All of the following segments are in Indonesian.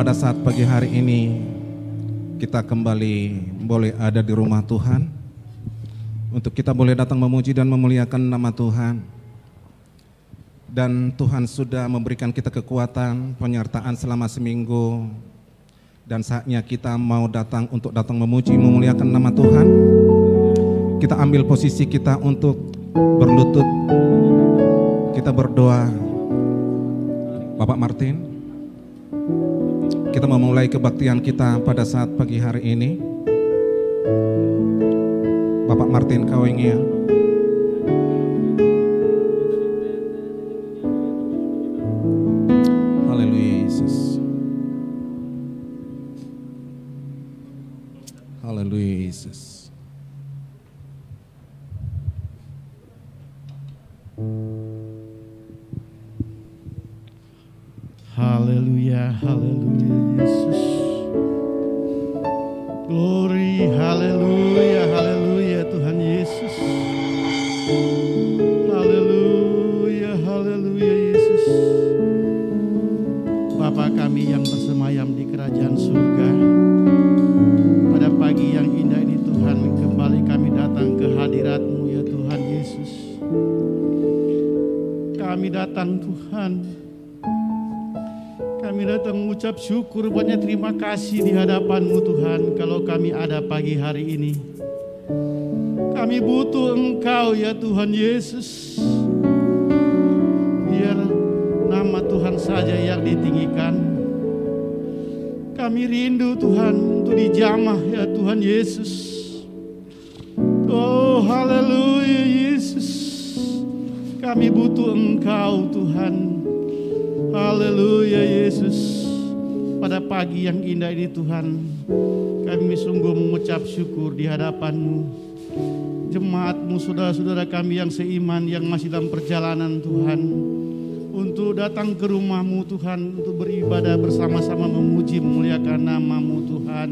pada saat pagi hari ini kita kembali boleh ada di rumah Tuhan, untuk kita boleh datang memuji dan memuliakan nama Tuhan. Dan Tuhan sudah memberikan kita kekuatan, penyertaan selama seminggu, dan saatnya kita mau datang untuk datang memuji, memuliakan nama Tuhan. Kita ambil posisi kita untuk berlutut, kita berdoa. Bapak Martin, kita memulai kebaktian kita pada saat pagi hari ini. Bapak Martin Kawengnya. Haleluya Yesus. Haleluya Yesus. Haleluya, haleluya Yesus. Glory, haleluya, haleluya Tuhan Yesus. Haleluya, haleluya Yesus. Bapa kami yang bersemayam di kerajaan surga, pada pagi yang indah ini Tuhan, kembali kami datang ke hadirat-Mu ya Tuhan Yesus. Kami datang Tuhan, kami datang mengucap syukur, banyak terima kasih di hadapan-Mu Tuhan. Kalau kami ada pagi hari ini, kami butuh Engkau ya Tuhan Yesus. Biar nama Tuhan saja yang ditinggikan. Kami rindu Tuhan untuk dijamah ya Tuhan Yesus. Oh haleluya Yesus. Kami butuh Engkau Tuhan. Haleluya Yesus. Pada pagi yang indah ini Tuhan, kami sungguh mengucap syukur di hadapan-Mu. Jemaat-Mu, saudara-saudara kami yang seiman, yang masih dalam perjalanan Tuhan, untuk datang ke rumah-Mu Tuhan, untuk beribadah bersama-sama, memuji, memuliakan nama-Mu Tuhan.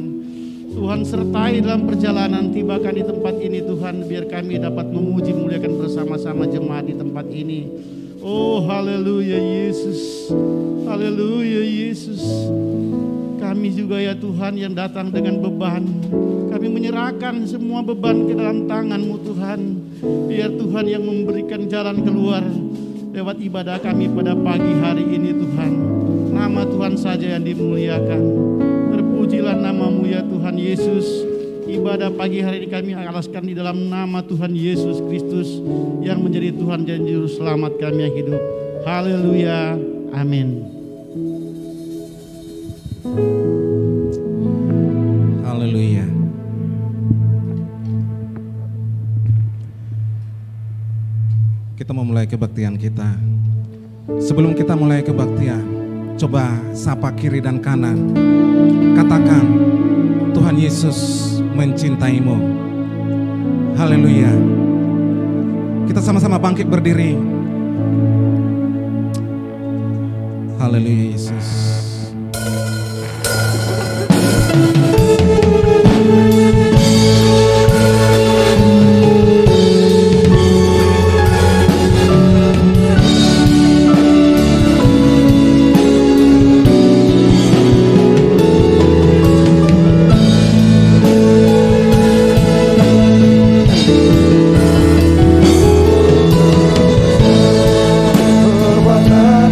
Tuhan sertai dalam perjalanan, tibakan di tempat ini Tuhan, biar kami dapat memuji, memuliakan bersama-sama jemaat di tempat ini. Oh haleluya Yesus, haleluya Yesus. Kami juga ya Tuhan yang datang dengan beban, kami menyerahkan semua beban ke dalam tangan-Mu Tuhan. Biar Tuhan yang memberikan jalan keluar lewat ibadah kami pada pagi hari ini Tuhan. Nama Tuhan saja yang dimuliakan. Terpujilah nama-Mu ya Tuhan Yesus. Ibadah pagi hari ini kami alaskan di dalam nama Tuhan Yesus Kristus yang menjadi Tuhan dan Juru Selamat kami yang hidup. Haleluya, amin. Haleluya. Kita memulai kebaktian kita. Sebelum kita mulai kebaktian, coba sapa kiri dan kanan. Katakan, Tuhan Yesus mencintaimu. Haleluya. Kita sama-sama bangkit berdiri. Haleluya Yesus. Perbuatan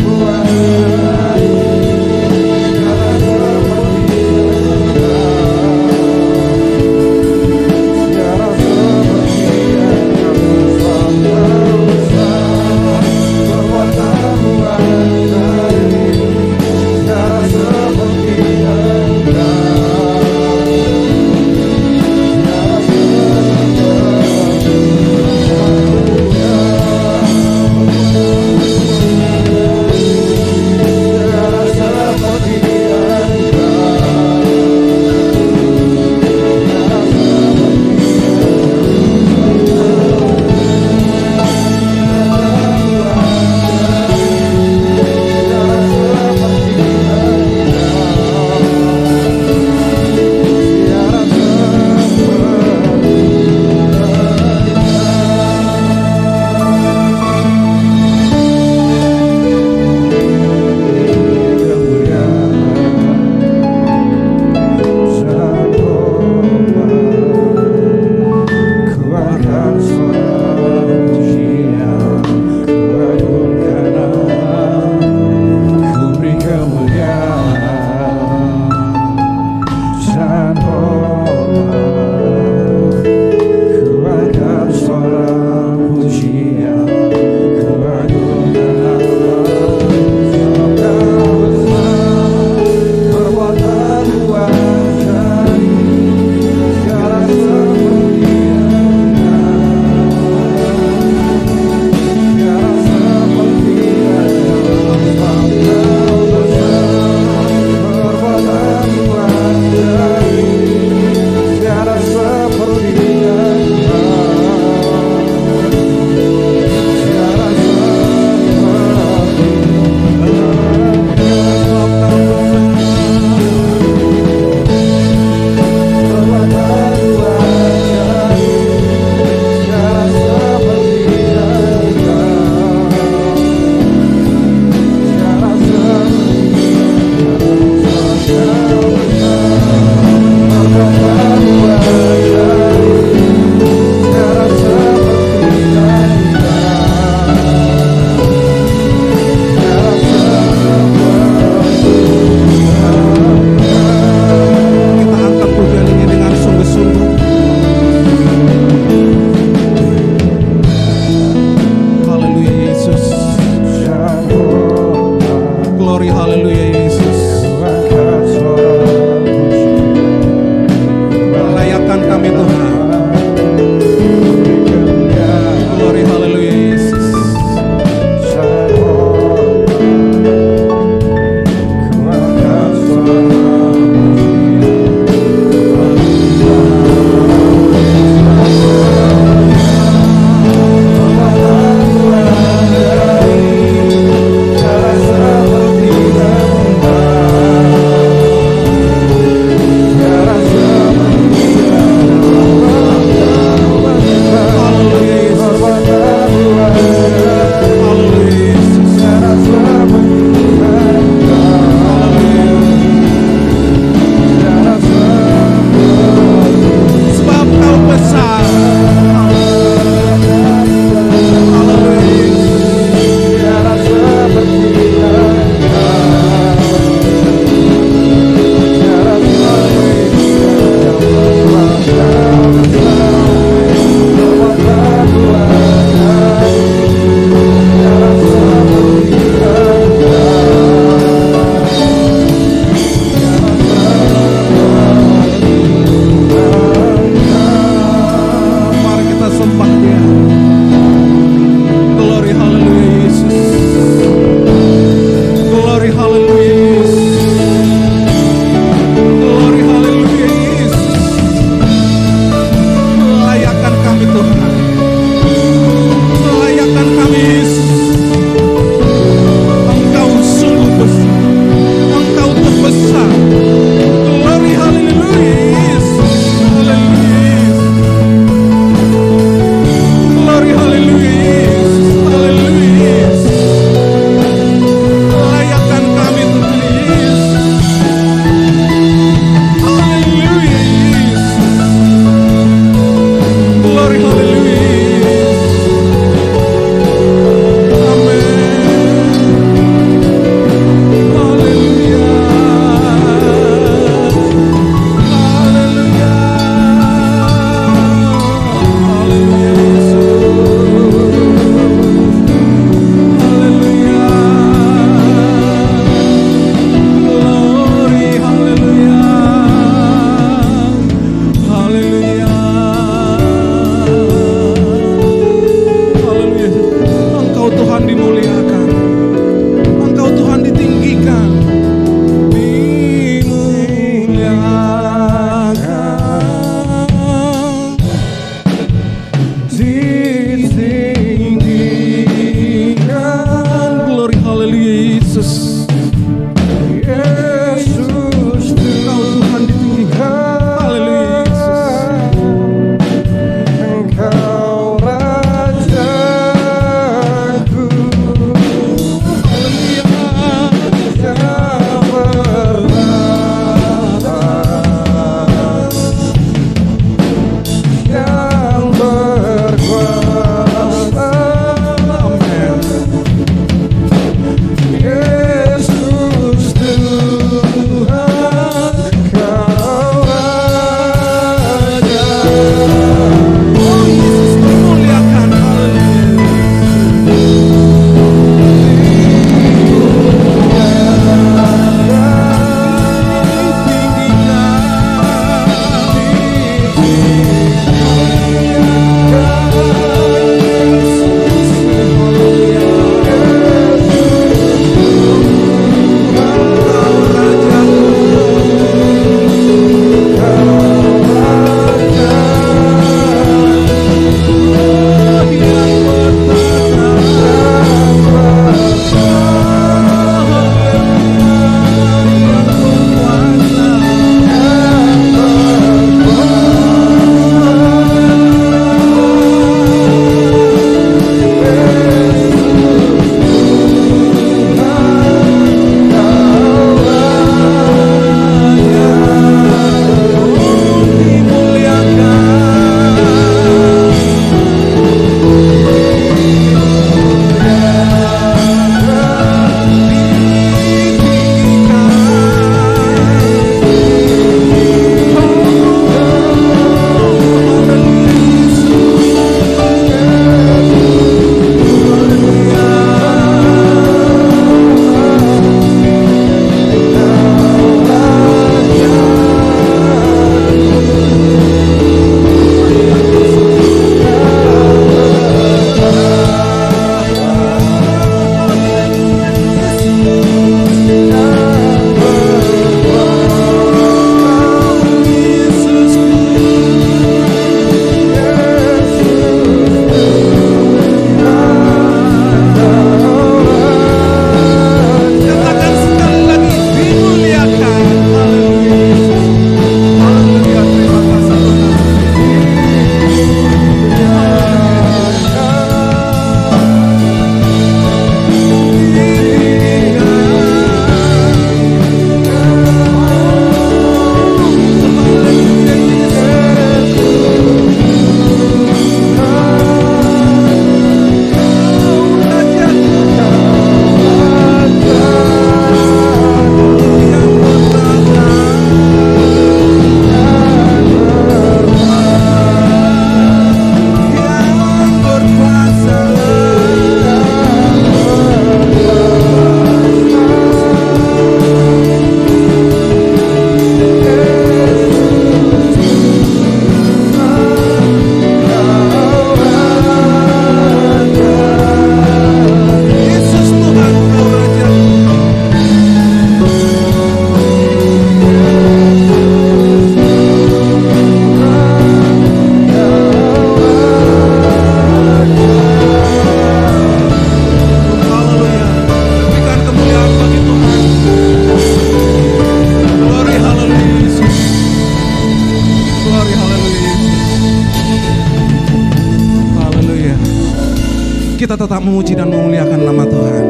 Kita tetap memuji dan memuliakan nama Tuhan.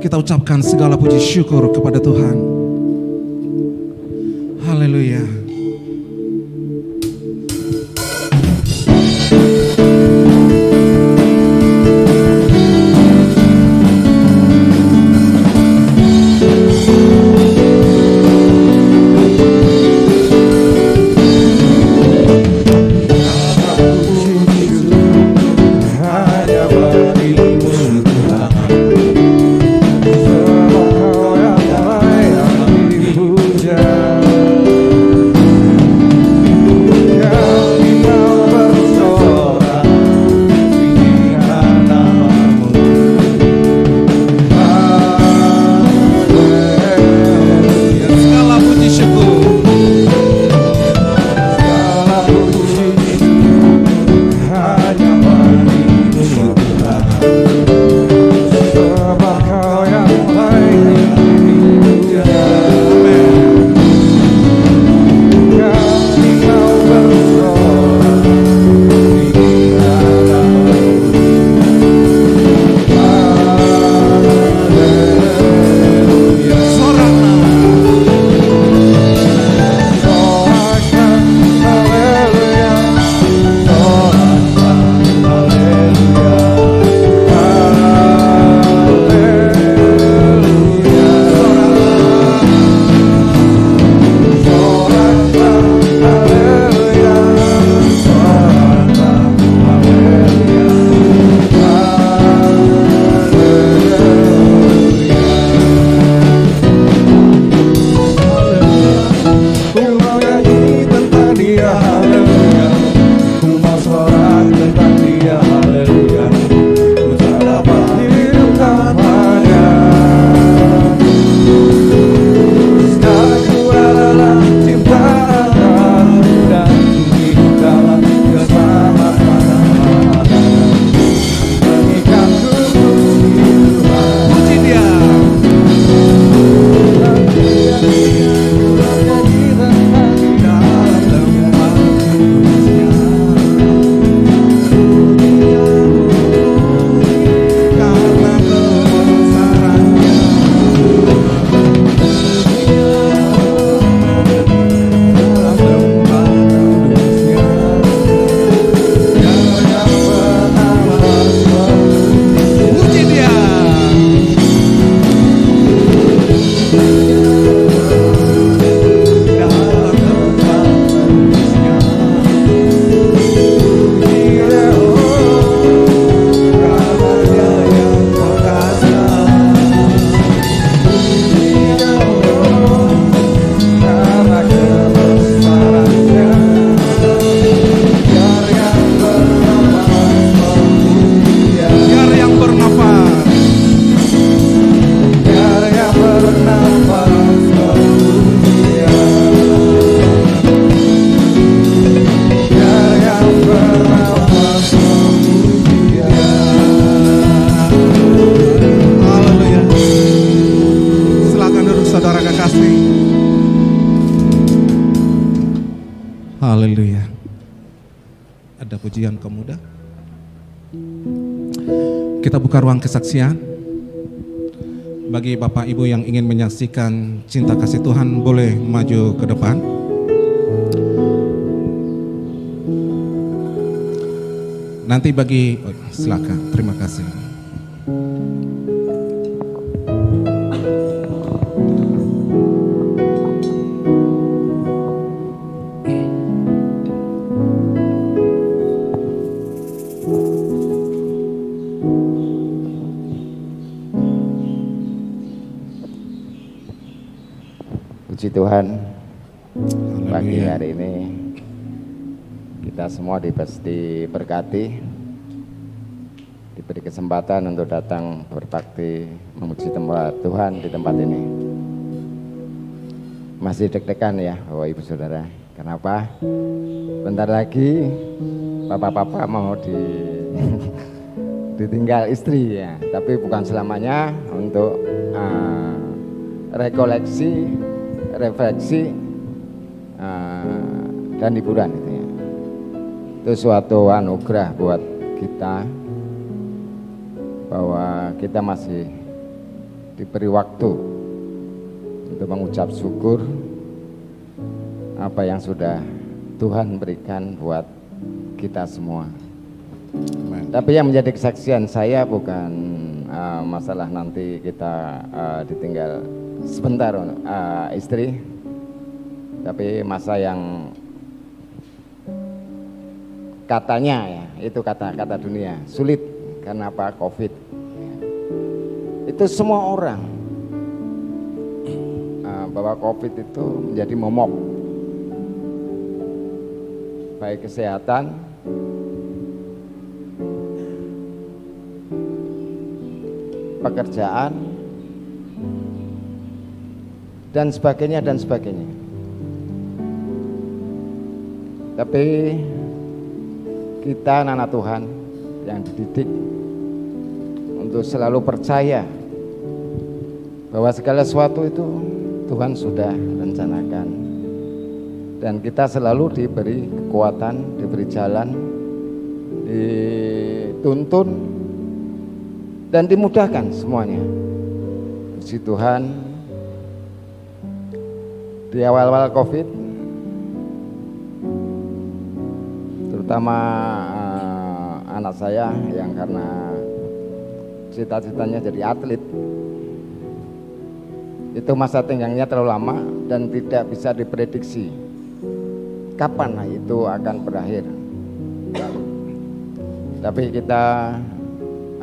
Kita ucapkan segala puji syukur kepada Tuhan. Haleluya. Haleluya. Ada pujian pemuda. Kita buka ruang kesaksian. Bagi Bapak Ibu yang ingin menyaksikan cinta kasih Tuhan, boleh maju ke depan. Nanti bagi, silakan. Terima kasih. Puji Tuhan, pagi hari ini kita semua diberkati, diberi kesempatan untuk datang berbakti memuji tempat Tuhan di tempat ini. Masih deg-degan ya Bapak Ibu Saudara. Kenapa? Bentar lagi Bapak-bapak mau ditinggal istri ya, tapi bukan selamanya, untuk rekoleksi, refleksi dan hiburan itu ya. Itu suatu anugerah buat kita bahwa kita masih diberi waktu untuk mengucap syukur apa yang sudah Tuhan berikan buat kita semua. Tapi yang menjadi kesaksian saya bukan masalah nanti kita ditinggal sebentar istri, tapi masa yang katanya ya, itu kata dunia sulit karena apa? Covid. Itu semua orang bahwa Covid itu menjadi momok, baik kesehatan, pekerjaan, dan sebagainya dan sebagainya. Tapi kita anak-anak Tuhan yang dididik untuk selalu percaya bahwa segala sesuatu itu Tuhan sudah rencanakan, dan kita selalu diberi kekuatan, diberi jalan, dituntun dan dimudahkan semuanya. Puji Tuhan, di awal-awal Covid, terutama anak saya yang karena cita-citanya jadi atlet, itu masa tenggangnya terlalu lama dan tidak bisa diprediksi kapan itu akan berakhir. Tapi kita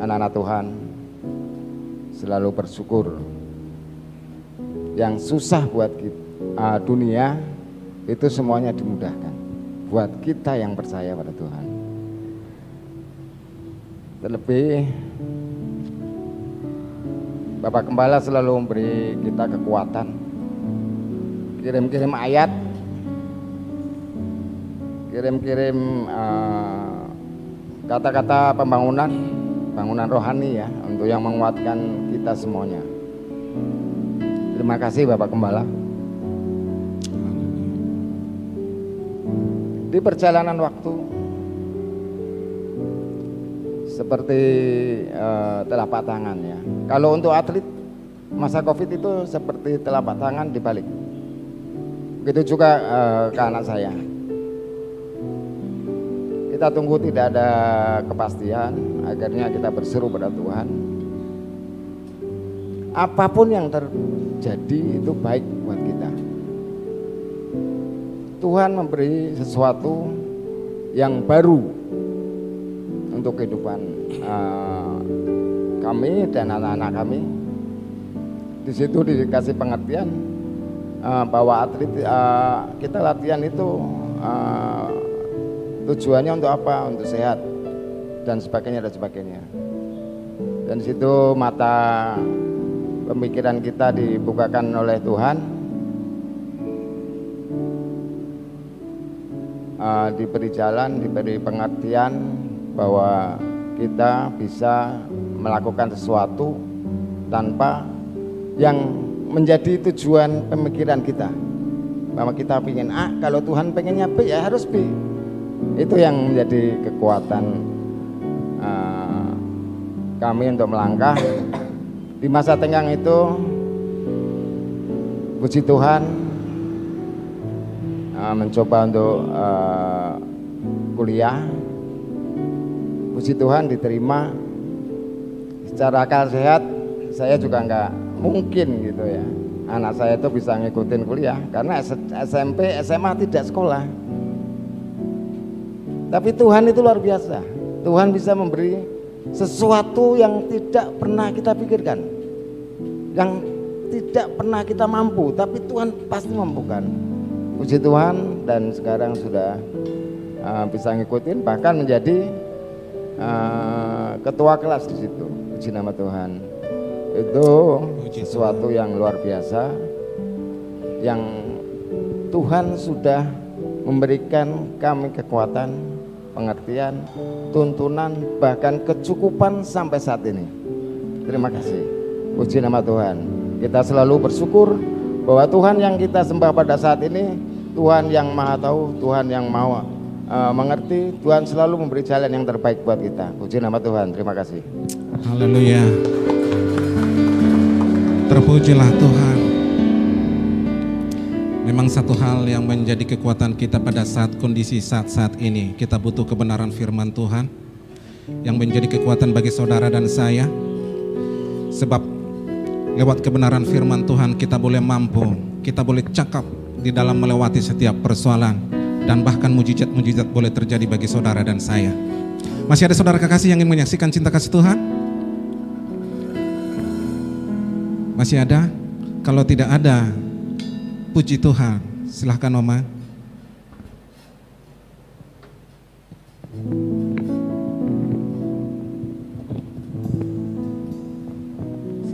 anak-anak Tuhan selalu bersyukur. Yang susah buat kita, dunia itu semuanya dimudahkan buat kita yang percaya pada Tuhan. Terlebih Bapak Gembala selalu memberi kita kekuatan, kirim-kirim ayat, kirim-kirim kata-kata bangunan rohani ya, untuk yang menguatkan kita semuanya. Terima kasih Bapak Gembala. Di perjalanan waktu seperti telapak tangan ya. Kalau untuk atlet masa Covid itu seperti telapak tangan dibalik. Begitu juga ke anak saya. Kita tunggu tidak ada kepastian, akhirnya kita berseru pada Tuhan. Apapun yang terjadi itu baik buat kita. Tuhan memberi sesuatu yang baru untuk kehidupan kami dan anak-anak kami. Di situ dikasih pengertian bahwa atlet kita latihan itu tujuannya untuk apa? Untuk sehat dan sebagainya dan sebagainya. Dan di situ mata pemikiran kita dibukakan oleh Tuhan, diberi jalan, diberi pengertian bahwa kita bisa melakukan sesuatu tanpa yang menjadi tujuan pemikiran kita, bahwa kita pengen A, kalau Tuhan pengennya B ya harus B. Itu yang menjadi kekuatan kami untuk melangkah di masa tenggang itu. Puji Tuhan, mencoba untuk kuliah. Puji Tuhan diterima. Secara akal sehat saya juga nggak mungkin gitu ya, anak saya itu bisa ngikutin kuliah karena SMP, SMA tidak sekolah. Tapi Tuhan itu luar biasa. Tuhan bisa memberi sesuatu yang tidak pernah kita pikirkan, yang tidak pernah kita mampu, tapi Tuhan pasti mampukan. Puji Tuhan, dan sekarang sudah bisa ngikutin, bahkan menjadi ketua kelas di situ. Puji nama Tuhan. Itu sesuatu yang luar biasa, yang Tuhan sudah memberikan kami kekuatan, pengertian, tuntunan, bahkan kecukupan sampai saat ini. Terima kasih. Puji nama Tuhan. Kita selalu bersyukur bahwa Tuhan yang kita sembah pada saat ini, Tuhan yang maha tahu, Tuhan yang maha mengerti, Tuhan selalu memberi jalan yang terbaik buat kita. Puji nama Tuhan. Terima kasih. Haleluya. Terpujilah Tuhan. Memang satu hal yang menjadi kekuatan kita pada saat kondisi saat ini, kita butuh kebenaran firman Tuhan yang menjadi kekuatan bagi saudara dan saya. Sebab lewat kebenaran firman Tuhan kita boleh mampu, kita boleh cakap di dalam melewati setiap persoalan, dan bahkan mujizat-mujizat boleh terjadi bagi saudara dan saya. Masih ada saudara kekasih yang ingin menyaksikan cinta kasih Tuhan? Masih ada? Kalau tidak ada, puji Tuhan. Silahkan Oma.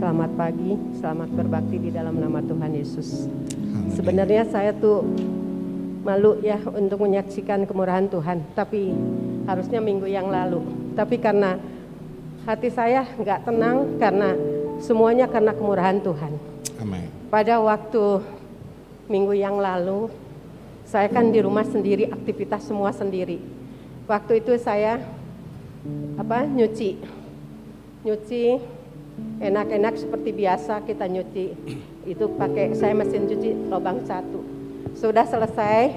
Selamat pagi, selamat berbakti di dalam nama Tuhan Yesus. Sebenarnya saya tuh malu ya untuk menyaksikan kemurahan Tuhan, tapi harusnya minggu yang lalu. Tapi karena hati saya nggak tenang, karena semuanya karena kemurahan Tuhan. Amin. Pada waktu minggu yang lalu, saya kan di rumah sendiri, aktivitas semua sendiri. Waktu itu saya nyuci enak-enak seperti biasa kita nyuci. Itu pakai saya mesin cuci lubang 1. Sudah selesai,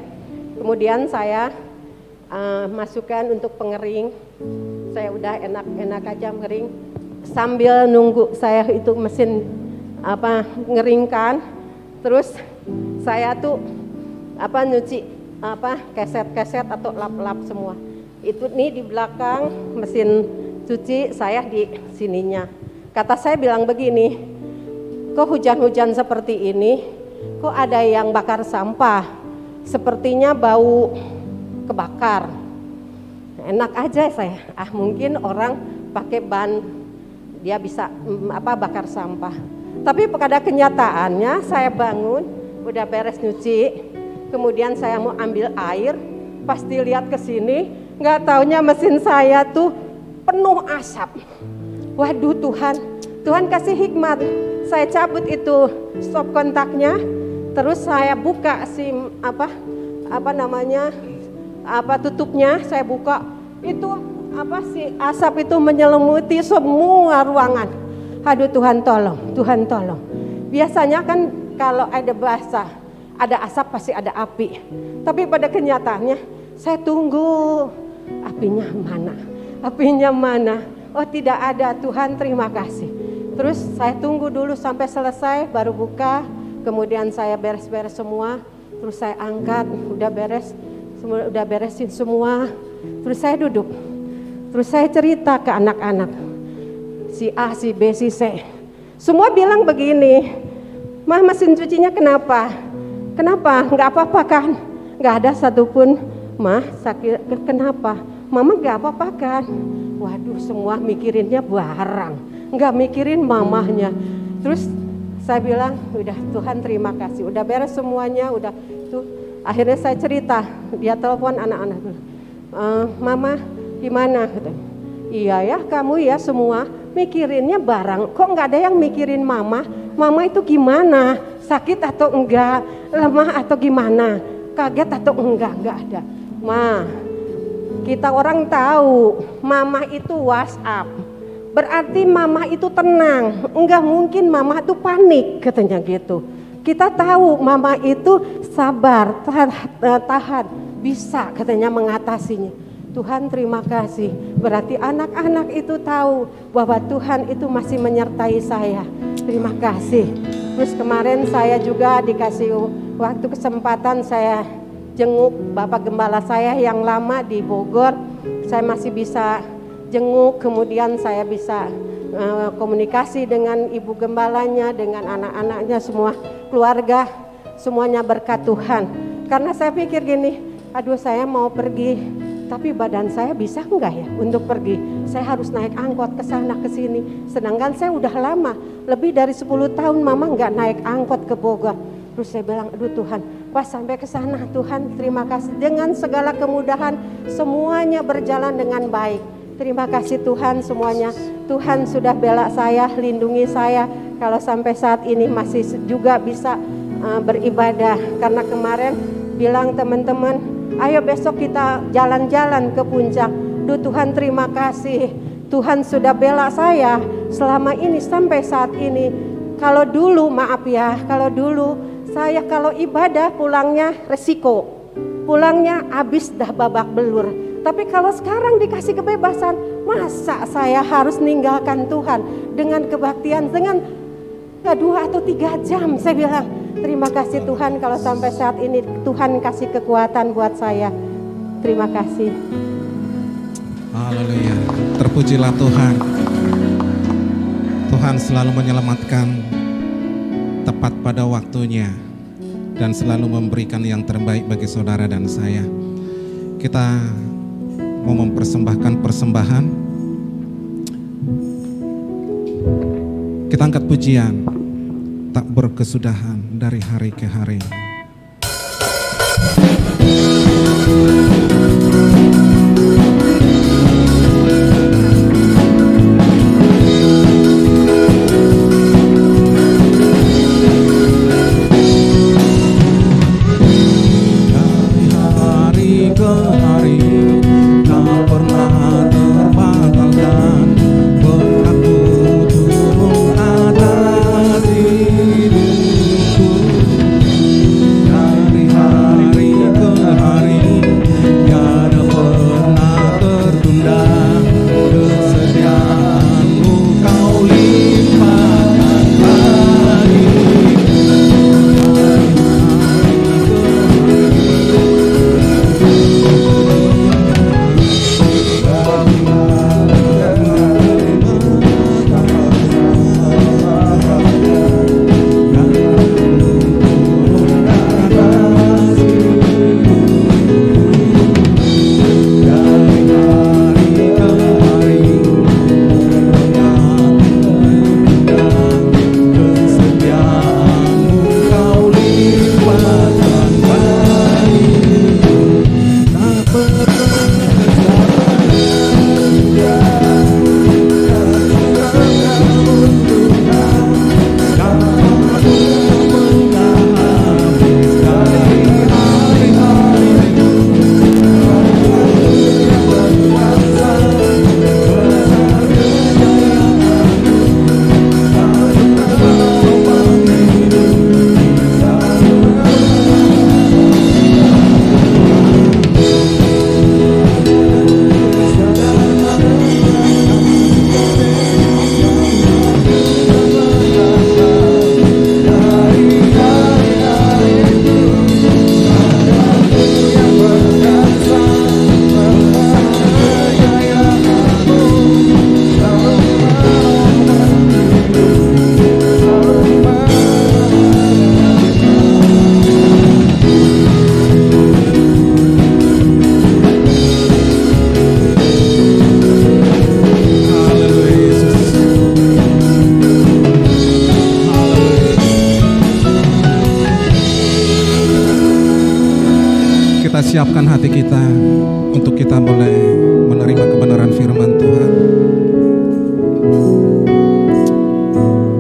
kemudian saya masukkan untuk pengering. Saya udah enak-enak aja mengering. Sambil nunggu saya itu mesin ngeringkan, terus saya tuh nyuci keset-keset atau lap-lap semua. Itu nih di belakang mesin cuci, saya di sininya. Kata saya bilang begini, kok hujan-hujan seperti ini, kok ada yang bakar sampah, sepertinya bau kebakar. Enak aja saya, mungkin orang pakai ban, dia bisa bakar sampah. Tapi pada kenyataannya saya bangun, udah beres nyuci, kemudian saya mau ambil air, pas dilihat ke sini, nggak taunya mesin saya tuh penuh asap. Waduh Tuhan kasih hikmat. Saya cabut itu stop kontaknya, terus saya buka tutupnya, saya buka. Itu asap itu menyelimuti semua ruangan. Aduh Tuhan tolong. Biasanya kan kalau ada basah, ada asap pasti ada api. Tapi pada kenyataannya saya tunggu apinya mana. Oh tidak ada, Tuhan terima kasih. Terus saya tunggu dulu sampai selesai baru buka. Kemudian saya beres-beres semua. Terus saya angkat, udah beresin semua. Terus saya duduk. Terus saya cerita ke anak-anak. Si A, si B, si C. Semua bilang begini, Mah mesin cucinya kenapa? Kenapa? Nggak apa-apa kan? Nggak ada satupun, Mah sakit kenapa? Mama nggak apa-apa kan? Waduh semua mikirinnya barang, nggak mikirin mamahnya. Terus saya bilang, udah Tuhan terima kasih, udah beres semuanya, udah tuh. Akhirnya saya cerita, dia telepon anak-anak, Mama gimana? Iya ya kamu ya semua mikirinnya barang, kok nggak ada yang mikirin mama? Mama itu gimana? Sakit atau enggak? Lemah atau gimana? Kaget atau enggak? Enggak ada. Ma, kita orang tahu mama itu WhatsApp, berarti mama itu tenang. Enggak mungkin mama itu panik katanya gitu. Kita tahu mama itu sabar, tahan, bisa katanya mengatasinya. Tuhan terima kasih, berarti anak-anak itu tahu bahwa Tuhan itu masih menyertai saya. Terima kasih. Terus kemarin saya juga dikasih waktu kesempatan, saya jenguk Bapak Gembala saya yang lama di Bogor. Saya masih bisa jenguk, kemudian saya bisa komunikasi dengan Ibu Gembalanya, dengan anak-anaknya, semua keluarga, semuanya berkat Tuhan. Karena saya pikir gini, aduh saya mau pergi, tapi badan saya bisa enggak ya untuk pergi? Saya harus naik angkot ke sana ke sini. Sedangkan saya udah lama, lebih dari 10 tahun mama enggak naik angkot ke Bogor. Terus saya bilang, aduh Tuhan, pas sampai ke sana Tuhan terima kasih, dengan segala kemudahan semuanya berjalan dengan baik. Terima kasih Tuhan semuanya. Tuhan sudah bela saya, lindungi saya. Kalau sampai saat ini masih juga bisa beribadah. Karena kemarin bilang teman-teman, ayo besok kita jalan-jalan ke puncak. Duh Tuhan terima kasih. Tuhan sudah bela saya selama ini sampai saat ini. Kalau dulu, maaf ya, kalau dulu saya kalau ibadah pulangnya resiko. Pulangnya habis dah babak belur. Tapi kalau sekarang dikasih kebebasan, masa saya harus ninggalkan Tuhan dengan kebaktian dengan 2 atau 3 jam. Saya bilang, terima kasih Tuhan kalau sampai saat ini Tuhan kasih kekuatan buat saya. Terima kasih. Haleluya. Terpujilah Tuhan. Tuhan selalu menyelamatkan tepat pada waktunya dan selalu memberikan yang terbaik bagi saudara dan saya. Kita mau mempersembahkan persembahan. Kita angkat pujian tak berkesudahan dari hari ke hari. Siapkan hati kita untuk kita boleh menerima kebenaran firman Tuhan.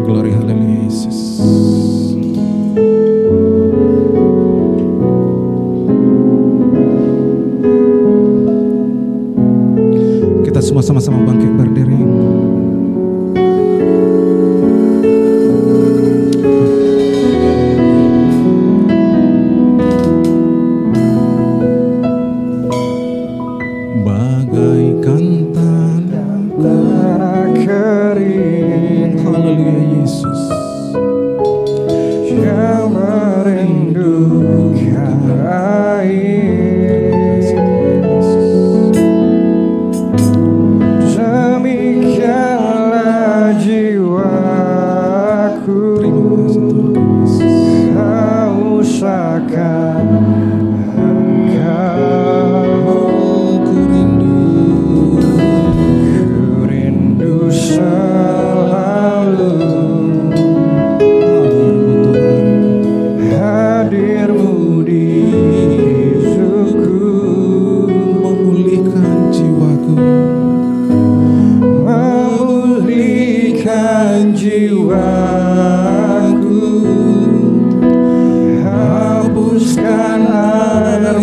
Glory haleluya Yesus. Kita semua sama-sama bangkit berdiri.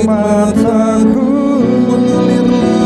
Mataku mengalirlah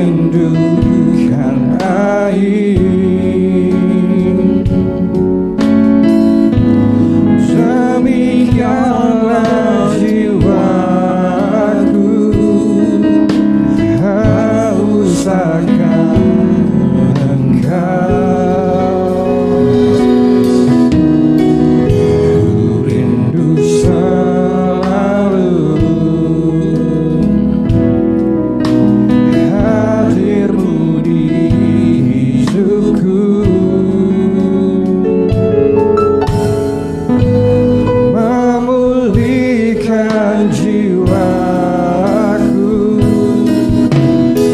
rindukan air. Demikianlah jiwaku haus akan Engkau. Ku rindu selalu hadir-Mu di hidupku. Memulihkan jiwaku,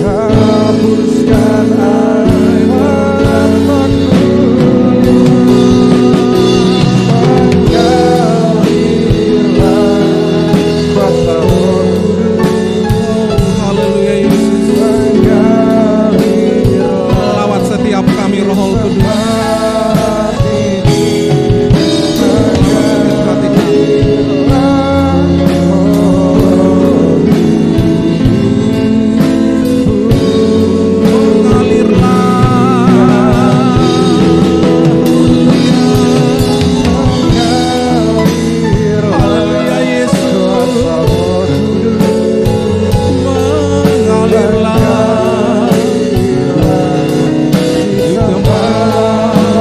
hapuskan air mataku. Mengalirlah kuasa Roh Kudus. Haleluya Yesus. Mengalirlah Lawat setiap kami Roh Kudus. Hati kami. Haleluya Yesus. Mengalirlah di tempat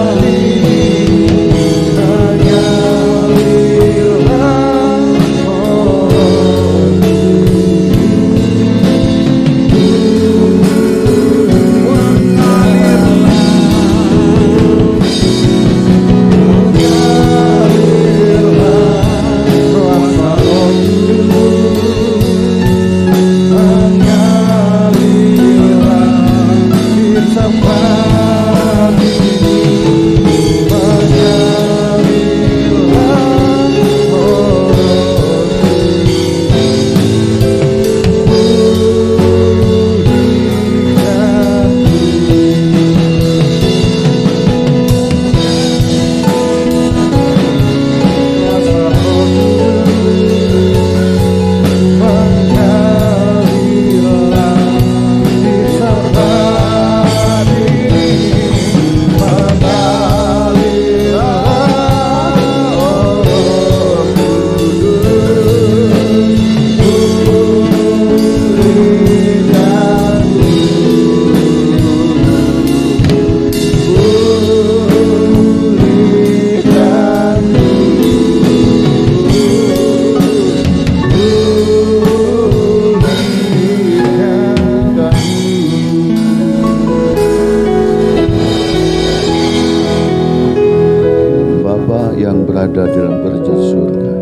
Bapa yang berada dalam kerajaan surga,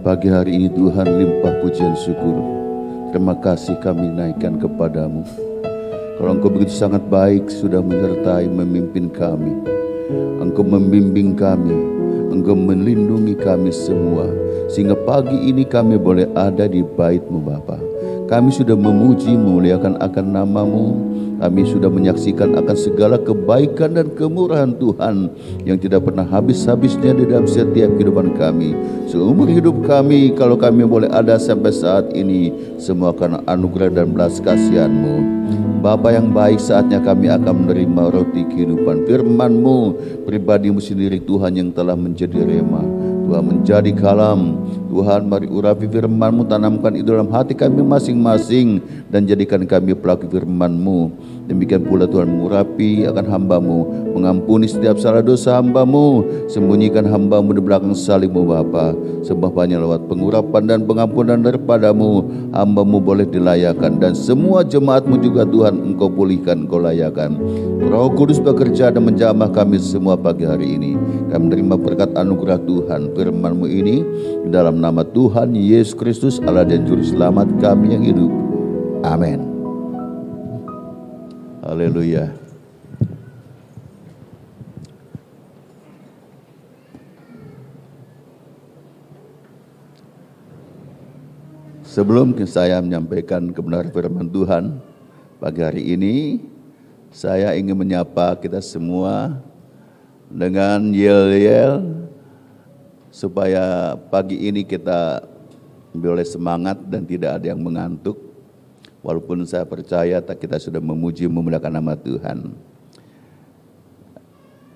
pagi hari ini Tuhan limpah pujian syukur. Terima kasih kami naikkan kepadamu. Kalau Engkau begitu sangat baik sudah menyertai memimpin kami. Engkau membimbing kami, Engkau melindungi kami semua, sehingga pagi ini kami boleh ada di bait-Mu Bapa. Kami sudah memuji, memuliakan akan nama-Mu. Kami sudah menyaksikan akan segala kebaikan dan kemurahan Tuhan yang tidak pernah habis-habisnya di dalam setiap kehidupan kami. Seumur hidup kami, kalau kami boleh ada sampai saat ini, semua karena anugerah dan belas kasihan-Mu. Bapa yang baik, saatnya kami akan menerima roti kehidupan, firman-Mu, pribadi-Mu sendiri Tuhan yang telah menjadi rema. Tuhan menjadi kalam. Tuhan, mari urapi firman-Mu, tanamkan itu dalam hati kami masing-masing, dan jadikan kami pelaku firman-Mu. Demikian pula Tuhan mengurapi akan hamba-Mu, mengampuni setiap salah dosa hamba-Mu, sembunyikan hamba-Mu di belakang salib-Mu Bapa. Sebab hanya lewat pengurapan dan pengampunan daripada-Mu, hamba-Mu boleh dilayakan, dan semua jemaat-Mu juga Tuhan Engkau pulihkan, Engkau layakan. Roh Kudus bekerja dan menjamah kami semua pagi hari ini. Kami menerima berkat anugerah Tuhan, firman-Mu ini di dalam nama Tuhan Yesus Kristus, Allah dan Juru Selamat kami yang hidup. Amin. Haleluya. Sebelum saya menyampaikan kebenaran firman Tuhan pagi hari ini, saya ingin menyapa kita semua dengan yel-yel supaya pagi ini kita boleh semangat dan tidak ada yang mengantuk. Walaupun saya percaya kita sudah memuji memuliakan nama Tuhan.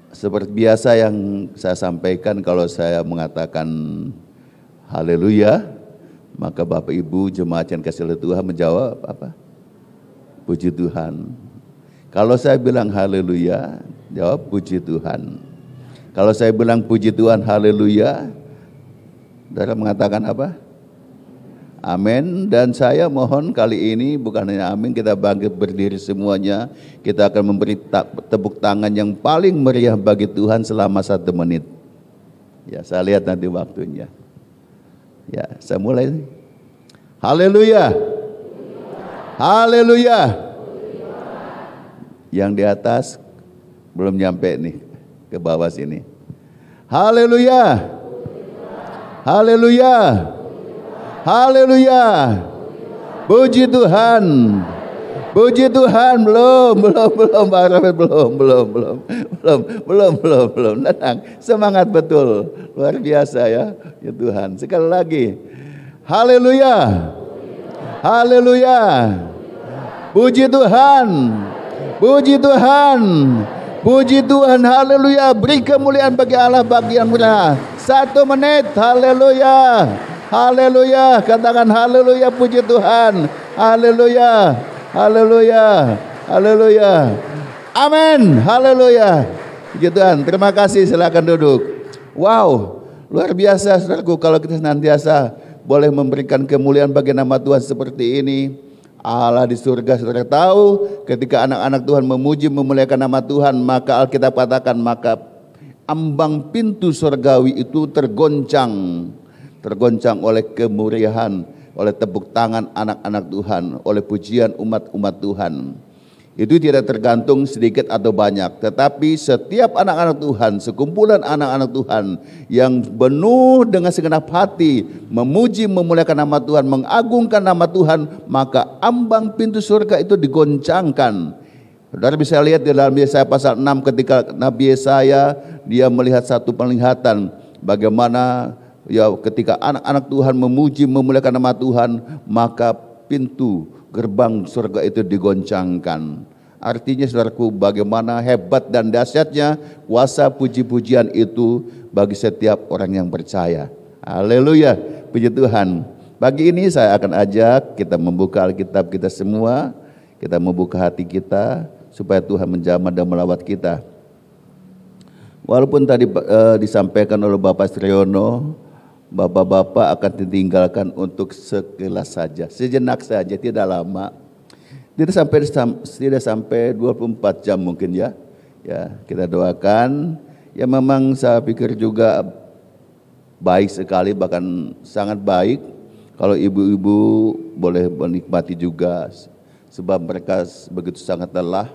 Seperti biasa yang saya sampaikan, kalau saya mengatakan haleluya, maka Bapak Ibu jemaat yang kasih oleh Tuhan menjawab apa? Puji Tuhan. Kalau saya bilang haleluya, jawab puji Tuhan. Kalau saya bilang puji Tuhan haleluya, saudara mengatakan apa? Amin. Dan saya mohon kali ini bukan hanya amin, kita bangkit berdiri semuanya. Kita akan memberi tepuk tangan yang paling meriah bagi Tuhan selama 1 menit. Ya, saya lihat nanti waktunya. Ya, saya mulai. Haleluya. Haleluya. Yang di atas belum nyampe nih ke bawah sini. Haleluya. Haleluya. Haleluya. Puji Tuhan. Puji Tuhan. Belum. Tenang. Semangat betul. Luar biasa ya Tuhan. Sekali lagi. Haleluya. Haleluya. Puji Tuhan. Puji Tuhan. Puji Tuhan. Haleluya. Beri kemuliaan bagi Allah bagi yang mulia. 1 menit. Haleluya. Haleluya, katakan haleluya, puji Tuhan. Haleluya, haleluya, haleluya. Amin, haleluya. Puji Tuhan, terima kasih, silakan duduk. Wow, luar biasa saudaraku kalau kita senantiasa boleh memberikan kemuliaan bagi nama Tuhan seperti ini. Allah di surga, saudara tahu ketika anak-anak Tuhan memuji memuliakan nama Tuhan, maka Alkitab katakan maka ambang pintu surgawi itu tergoncang oleh kemuriahan, oleh tepuk tangan anak-anak Tuhan, oleh pujian umat-umat Tuhan. Itu tidak tergantung sedikit atau banyak, tetapi setiap anak-anak Tuhan, sekumpulan anak-anak Tuhan yang penuh dengan segenap hati memuji memuliakan nama Tuhan, mengagungkan nama Tuhan, maka ambang pintu surga itu digoncangkan. Saudara bisa lihat di dalam Yesaya pasal 6 ketika Nabi Yesaya dia melihat satu penglihatan bagaimana ya ketika anak-anak Tuhan memuji memuliakan nama Tuhan, maka pintu gerbang surga itu digoncangkan. Artinya saudaraku, bagaimana hebat dan dahsyatnya kuasa puji-pujian itu bagi setiap orang yang percaya. Haleluya, puji Tuhan. Pagi ini saya akan ajak kita membuka Alkitab kita semua, kita membuka hati kita supaya Tuhan menjamah dan melawat kita. Walaupun tadi disampaikan oleh Bapak Triyono, bapak-bapak akan ditinggalkan untuk sekilas saja, sejenak saja, tidak lama, tidak sampai 24 jam mungkin ya. Ya, kita doakan. Ya memang saya pikir juga baik sekali, bahkan sangat baik kalau ibu-ibu boleh menikmati juga, sebab mereka begitu sangat lelah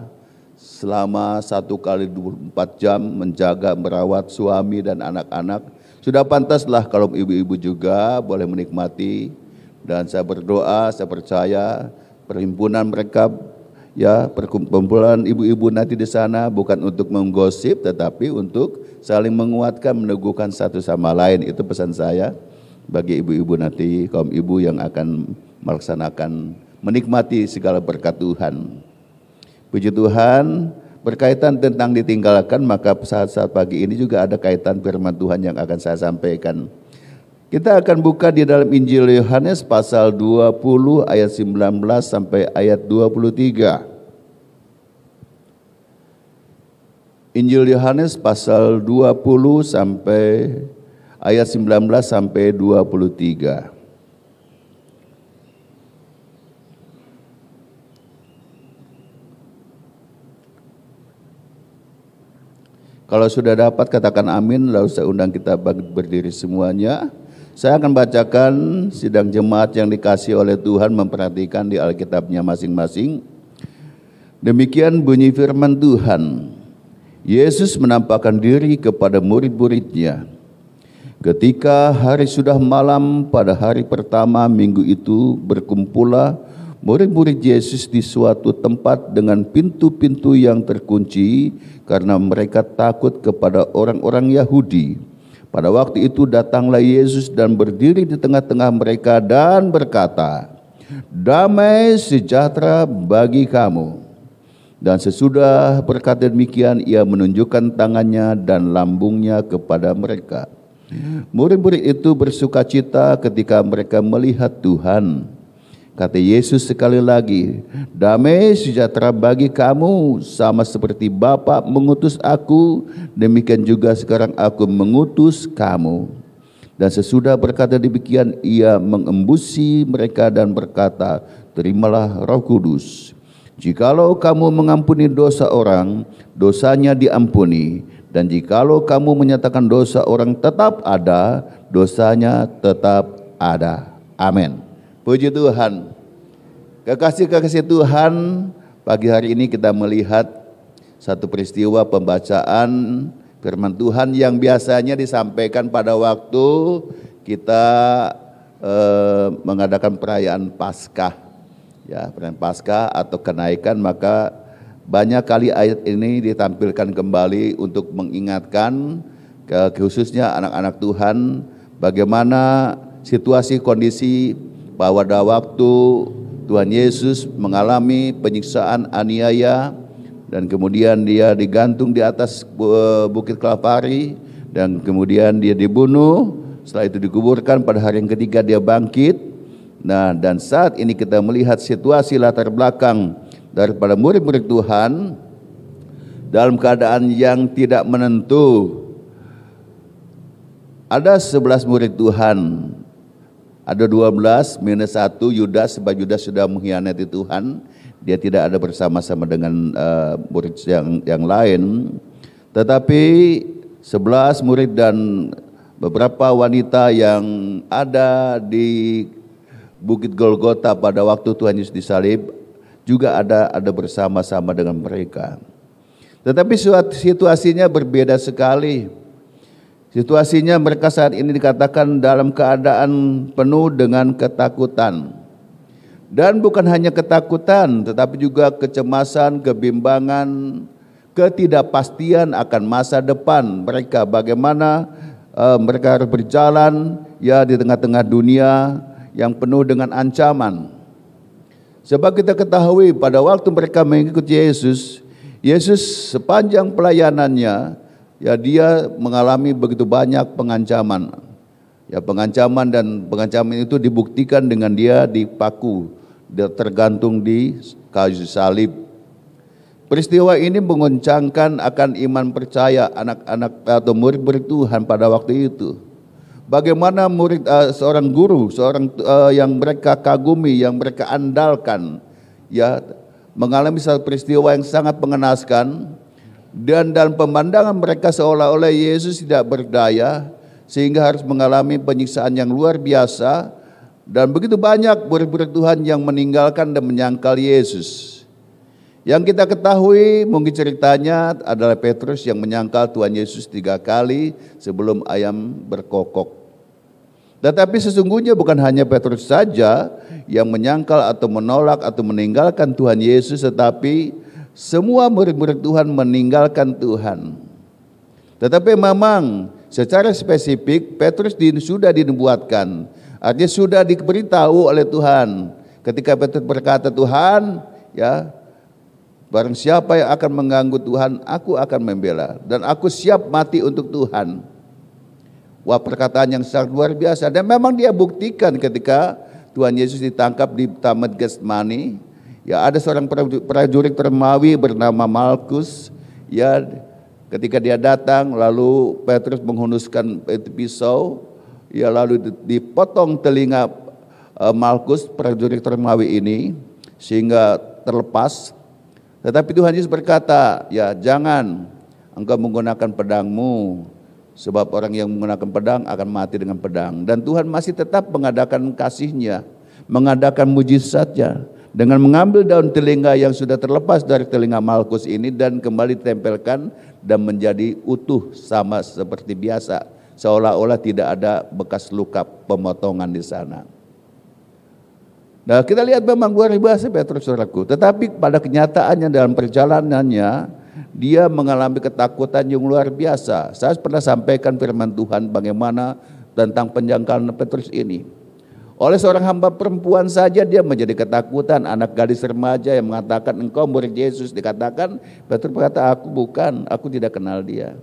selama 1 kali 24 jam menjaga merawat suami dan anak-anak. Sudah pantaslah kalau ibu-ibu juga boleh menikmati, dan saya berdoa, saya percaya perhimpunan mereka ya, perkumpulan ibu-ibu nanti di sana bukan untuk menggosip tetapi untuk saling menguatkan, meneguhkan satu sama lain. Itu pesan saya bagi ibu-ibu nanti, kaum ibu yang akan melaksanakan menikmati segala berkat Tuhan. Puji Tuhan. Berkaitan tentang ditinggalkan, maka saat-saat pagi ini juga ada kaitan firman Tuhan yang akan saya sampaikan. Kita akan buka di dalam Injil Yohanes pasal 20 ayat 19 sampai ayat 23. Injil Yohanes pasal 20 sampai ayat 19 sampai 23. Kalau sudah dapat katakan amin, lalu saya undang kita berdiri semuanya. Saya akan bacakan sidang jemaat yang dikasih oleh Tuhan memperhatikan di Alkitabnya masing-masing. Demikian bunyi firman Tuhan. Yesus menampakkan diri kepada murid-muridnya. Ketika hari sudah malam pada hari pertama minggu itu, berkumpullah murid-murid Yesus di suatu tempat dengan pintu-pintu yang terkunci karena mereka takut kepada orang-orang Yahudi. Pada waktu itu datanglah Yesus dan berdiri di tengah-tengah mereka dan berkata, damai sejahtera bagi kamu. Dan sesudah berkata demikian, ia menunjukkan tangannya dan lambungnya kepada mereka. Murid-murid itu bersukacita ketika mereka melihat Tuhan. Kata Yesus sekali lagi, damai sejahtera bagi kamu, sama seperti Bapa mengutus aku, demikian juga sekarang aku mengutus kamu. Dan sesudah berkata demikian, ia mengembusi mereka dan berkata, terimalah Roh Kudus. Jikalau kamu mengampuni dosa orang, dosanya diampuni. Dan jikalau kamu menyatakan dosa orang tetap ada, dosanya tetap ada. Amin. Puji Tuhan. Kekasih-kekasih Tuhan, pagi hari ini kita melihat satu peristiwa pembacaan firman Tuhan yang biasanya disampaikan pada waktu kita mengadakan perayaan Paskah. Ya, perayaan Paskah atau kenaikan, maka banyak kali ayat ini ditampilkan kembali untuk mengingatkan khususnya anak-anak Tuhan bagaimana situasi kondisi bahwa pada waktu Tuhan Yesus mengalami penyiksaan, aniaya, dan kemudian dia digantung di atas bukit Kalvari, dan kemudian dia dibunuh, setelah itu dikuburkan, pada hari yang ketiga dia bangkit. Nah, dan saat ini kita melihat situasi latar belakang daripada murid-murid Tuhan dalam keadaan yang tidak menentu. Ada 11 murid Tuhan, ada 12 minus 1 Yudas, sebab Yudas sudah mengkhianati Tuhan. Dia tidak ada bersama-sama dengan murid yang lain. Tetapi 11 murid dan beberapa wanita yang ada di Bukit Golgota pada waktu Tuhan Yesus disalib juga ada bersama-sama dengan mereka. Tetapi situasinya berbeda sekali. Situasinya mereka saat ini dikatakan dalam keadaan penuh dengan ketakutan. Dan bukan hanya ketakutan, tetapi juga kecemasan, kebimbangan, ketidakpastian akan masa depan mereka. Bagaimana mereka harus berjalan ya di tengah-tengah dunia yang penuh dengan ancaman. Sebab kita ketahui pada waktu mereka mengikuti Yesus, Yesus sepanjang pelayanannya, ya dia mengalami begitu banyak pengancaman. Ya pengancaman, dan pengancaman itu dibuktikan dengan dia dipaku, dia tergantung di kayu salib. Peristiwa ini mengoncangkan akan iman percaya anak-anak atau murid-murid Tuhan pada waktu itu. Bagaimana murid seorang guru, seorang yang mereka kagumi, yang mereka andalkan, ya mengalami satu peristiwa yang sangat mengenaskan, dan dalam pemandangan mereka seolah-olah Yesus tidak berdaya, sehingga harus mengalami penyiksaan yang luar biasa, dan begitu banyak murid-murid Tuhan yang meninggalkan dan menyangkal Yesus. Yang kita ketahui mungkin ceritanya adalah Petrus yang menyangkal Tuhan Yesus 3 kali sebelum ayam berkokok. Tetapi sesungguhnya bukan hanya Petrus saja yang menyangkal atau menolak atau meninggalkan Tuhan Yesus, tetapi semua murid-murid Tuhan meninggalkan Tuhan. Tetapi memang secara spesifik Petrus sudah dinubuatkan, artinya sudah diberitahu oleh Tuhan. Ketika Petrus berkata, Tuhan, ya barang siapa yang akan mengganggu Tuhan, aku akan membela, dan aku siap mati untuk Tuhan. Wah, perkataan yang sangat luar biasa, dan memang dia buktikan ketika Tuhan Yesus ditangkap di Taman Getsemani. Ya, ada seorang prajurit Romawi bernama Malkus. Ya, ketika dia datang, lalu Petrus menghunuskan pisau, ya lalu dipotong telinga Malkus, prajurit Romawi ini, sehingga terlepas. Tetapi Tuhan Yesus berkata, ya jangan engkau menggunakan pedangmu, sebab orang yang menggunakan pedang akan mati dengan pedang. Dan Tuhan masih tetap mengadakan kasih-Nya, mengadakan mujizat-Nya, dengan mengambil daun telinga yang sudah terlepas dari telinga Malkus ini dan kembali ditempelkan dan menjadi utuh sama seperti biasa, seolah-olah tidak ada bekas luka pemotongan di sana. Nah, kita lihat memang luar biasa Petrus, saudaraku. Tetapi pada kenyataannya dalam perjalanannya, dia mengalami ketakutan yang luar biasa. Saya pernah sampaikan firman Tuhan bagaimana tentang penjangkalan Petrus ini. Oleh seorang hamba perempuan saja dia menjadi ketakutan. Anak gadis remaja yang mengatakan engkau murid Yesus, dikatakan Petrus berkata aku bukan, aku tidak kenal dia.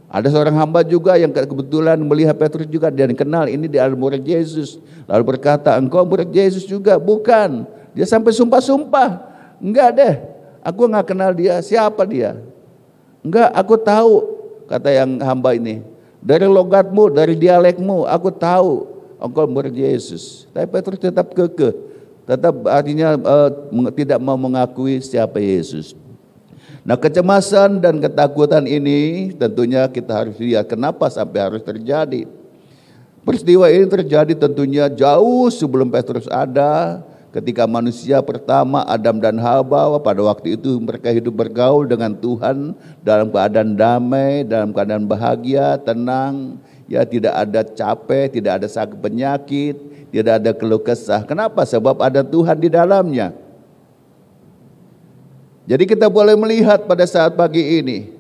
Ada seorang hamba juga yang kebetulan melihat Petrus juga dan kenal ini dia murid Yesus. Lalu berkata engkau murid Yesus juga, bukan. Dia sampai sumpah-sumpah, enggak deh, aku enggak kenal dia, siapa dia? Enggak, aku tahu, kata yang hamba ini. Dari logatmu, dari dialekmu, aku tahu engkau murid Yesus. Tapi Petrus tetap kekeh, tetap artinya tidak mau mengakui siapa Yesus. Nah, kecemasan dan ketakutan ini tentunya kita harus lihat kenapa sampai harus terjadi. Peristiwa ini terjadi tentunya jauh sebelum Petrus ada, ketika manusia pertama Adam dan Hawa pada waktu itu mereka hidup bergaul dengan Tuhan dalam keadaan damai, dalam keadaan bahagia, tenang. Ya, tidak ada capek, tidak ada sakit penyakit, tidak ada keluh kesah. Kenapa? Sebab ada Tuhan di dalamnya. Jadi kita boleh melihat pada saat pagi ini,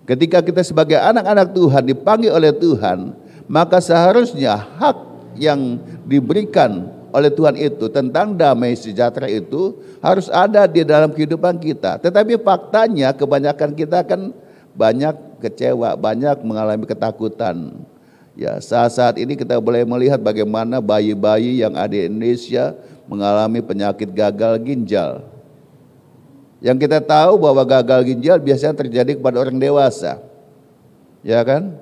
ketika kita sebagai anak-anak Tuhan dipanggil oleh Tuhan, maka seharusnya hak yang diberikan oleh Tuhan itu tentang damai sejahtera itu harus ada di dalam kehidupan kita. Tetapi faktanya kebanyakan kita kan banyak kecewa, banyak mengalami ketakutan. Ya, saat-saat ini kita boleh melihat bagaimana bayi-bayi yang ada di Indonesia mengalami penyakit gagal ginjal. Yang kita tahu bahwa gagal ginjal biasanya terjadi kepada orang dewasa. Ya kan?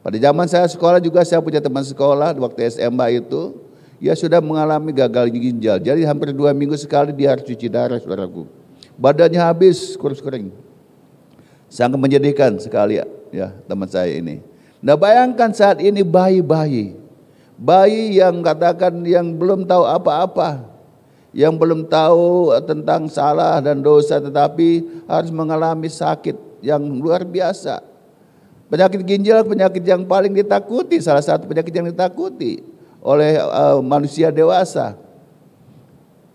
Pada zaman saya sekolah juga saya punya teman sekolah waktu SMA itu, dia sudah mengalami gagal ginjal. Jadi hampir 2 minggu sekali dia harus cuci darah, saudaraku. Badannya habis, kurus kering. Sangat menyedihkan sekali ya teman saya ini. Nah, bayangkan saat ini bayi yang katakan yang belum tahu apa-apa, yang belum tahu tentang salah dan dosa, tetapi harus mengalami sakit yang luar biasa. Penyakit ginjal penyakit yang paling ditakuti, salah satu penyakit yang ditakuti oleh manusia dewasa.